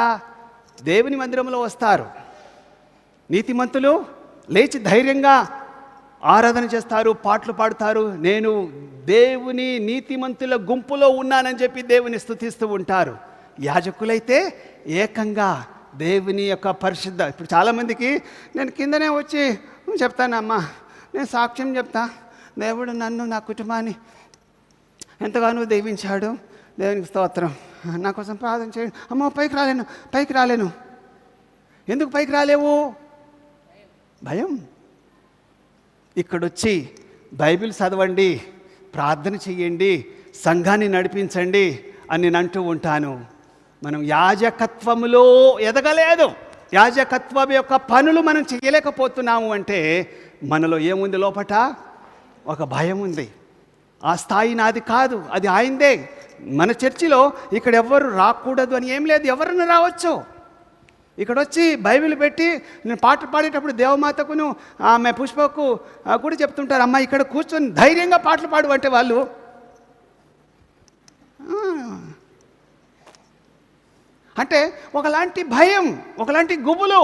దేవుని మందిరంలో వస్తారు. నీతిమంతులు లేచి ధైర్యంగా ఆరాధన చేస్తారు, పాటలు పాడుతారు. నేను దేవుని నీతిమంతుల గుంపులో ఉన్నానని చెప్పి దేవుని స్తుతిస్తూ ఉంటారు. యాజకులైతే ఏకంగా దేవుని యొక్క పరిశుద్ధ. ఇప్పుడు చాలామందికి నేను కిందనే వచ్చి చెప్తానమ్మా, నేను సాక్ష్యం చెప్తా, దేవుడు నన్ను, నా కుటుంబాన్ని ఎంతగానో దీవించాడు, దేవునికి స్తోత్రం, నా కోసం ప్రార్థన చేయండి. అమ్మ పైకి రాలేను. ఎందుకు పైకి రాలేవు? భయం. ఇక్కడొచ్చి బైబిల్ చదవండి, ప్రార్థన చెయ్యండి, సంఘాన్ని నడిపించండి అని నేను అంటూ ఉంటాను. మనం యాజకత్వములో ఎదగలేదు, యాజకత్వం యొక్క పనులు మనం చేయలేకపోతున్నాము అంటే మనలో ఏముంది? లోపట ఒక భయం ఉంది. ఆ స్థాయి నాది కాదు, అది ఆయనదే. మన చర్చిలో ఇక్కడ ఎవ్వరు రాకూడదు అని ఏం లేదు, ఎవరన్నా రావచ్చు. ఇక్కడ వచ్చి బైబిల్ పెట్టి నేను పాట పాడేటప్పుడు దేవమాతకును ఆమె పుష్పకు కూడా చెప్తుంటారు, అమ్మ ఇక్కడ కూర్చొని ధైర్యంగా పాటలు పాడు అంటే వాళ్ళు అంటే ఒకలాంటి భయం, ఒకలాంటి గుబులు.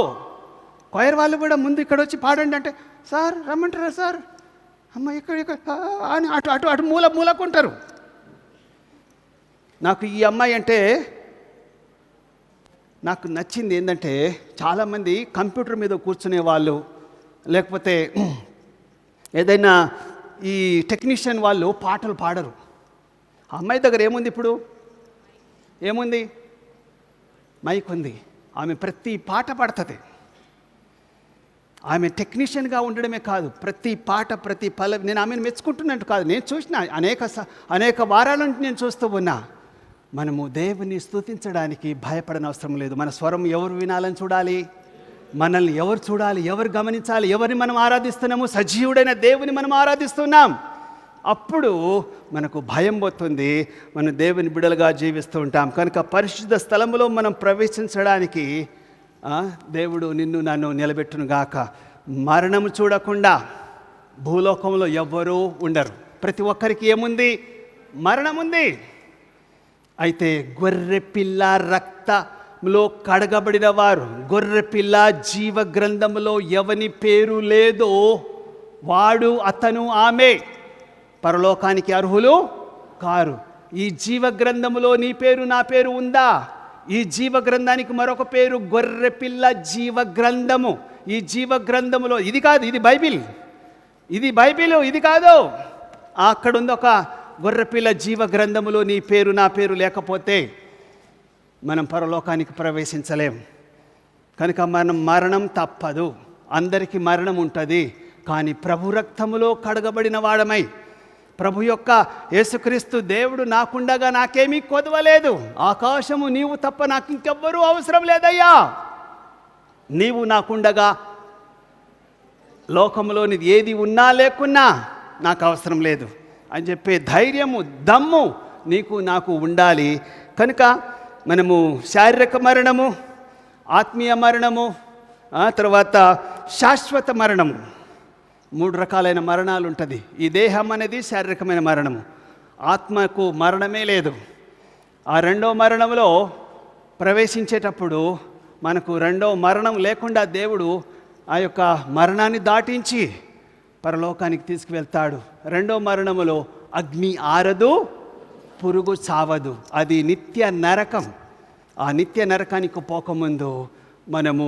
కొయర్ వాళ్ళు కూడా ముందు ఇక్కడ వచ్చి పాడండి అంటే, సార్ రమ్మంటారా సార్, అమ్మ ఇక్కడ అని అటు మూలకుంటారు. నాకు ఈ అమ్మాయి అంటే నాకు నచ్చింది ఏంటంటే, చాలామంది కంప్యూటర్ మీద కూర్చునే వాళ్ళు, లేకపోతే ఏదైనా ఈ టెక్నీషియన్ వాళ్ళు పాటలు పాడరు. ఆ అమ్మాయి దగ్గర ఏముంది? ఇప్పుడు ఏముంది? మైక్ ఉంది. ఆమె ప్రతి పాట పాడుతుంది. ఆమె టెక్నీషియన్గా ఉండడమే కాదు, ప్రతి పాట, ప్రతి పల్లవి. నేను ఆమెను మెచ్చుకుంటున్నట్టు కాదు, నేను చూసిన అనేక వారాల నుంచి నేను చూస్తూ ఉన్నా. మనము దేవుని స్తుతించడానికి భయపడనవసరం లేదు. మన స్వరం ఎవరు వినాలని చూడాలి? మనల్ని ఎవరు చూడాలి? ఎవరు గమనించాలి? ఎవరిని మనం ఆరాధిస్తున్నాము? సజీవుడైన దేవుని మనం ఆరాధిస్తున్నాం. అప్పుడు మనకు భయం పోతుంది, మనం దేవుని బిడ్డలుగా జీవిస్తూ ఉంటాం. కనుక పరిశుద్ధ స్థలములో మనం ప్రవేశించడానికి దేవుడు నిన్ను నన్ను నిలబెట్టును గాక. మరణము చూడకుండా భూలోకంలో ఎవ్వరూ ఉండరు. ప్రతి ఒక్కరికి ఏముంది? మరణం ఉంది. అయితే గొర్రెపిల్ల రక్తంలో కడగబడిన వారు, గొర్రెపిల్ల జీవ గ్రంథములో ఎవని పేరు లేదో వాడు, అతను, ఆమె పరలోకానికి అర్హులు కారు. ఈ జీవ గ్రంథములో నీ పేరు, నా పేరు ఉందా? ఈ జీవ గ్రంథానికి మరొక పేరు గొర్రెపిల్ల జీవ గ్రంథము. ఈ జీవ గ్రంథములో ఇది కాదు, ఇది బైబిల్, ఇది కాదు. అక్కడుంది ఒక గొర్రెపిల్ల జీవ గ్రంథములో నీ పేరు, నా పేరు లేకపోతే మనం పరలోకానికి ప్రవేశించలేం. కనుక మరణం తప్పదు, అందరికీ మరణం ఉంటుంది. కానీ ప్రభు రక్తములో కడగబడిన వాడమై, ప్రభు యొక్క యేసుక్రీస్తు దేవుడు నాకుండగా నాకేమీ కొదవలేదు, ఆకాశము నీవు తప్ప నాకు ఇంకెవ్వరూ అవసరం లేదయ్యా, నీవు నాకుండగా లోకంలోని ఏది ఉన్నా లేకున్నా నాకు అవసరం లేదు అని చెప్పే ధైర్యము, దమ్ము నీకు నాకు ఉండాలి. కనుక మనము శారీరక మరణము, ఆత్మీయ మరణము, తర్వాత శాశ్వత మరణము, 3 రకాలైన మరణాలు ఉంటుంది. ఈ దేహం అనేది శారీరకమైన మరణము. ఆత్మకు మరణమే లేదు. ఆ రెండో మరణంలో ప్రవేశించేటప్పుడు మనకు రెండో మరణం లేకుండా దేవుడు ఆ యొక్క మరణాన్ని దాటించి పరలోకానికి తీసుకువెళ్తాడు. రెండో మరణములో అగ్ని ఆరదు, పురుగు చావదు, అది నిత్య నరకం. ఆ నిత్య నరకానికి పోకముందు మనము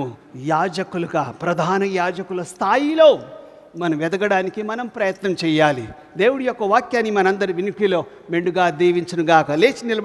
యాజకులుగా, ప్రధాన యాజకుల స్థాయిలో మనం ఎదగడానికి మనం ప్రయత్నం చేయాలి. దేవుడి యొక్క వాక్యాన్ని మనందరి వినికిలో మెండుగా దీవించునుగాక. లేచి నిలబడి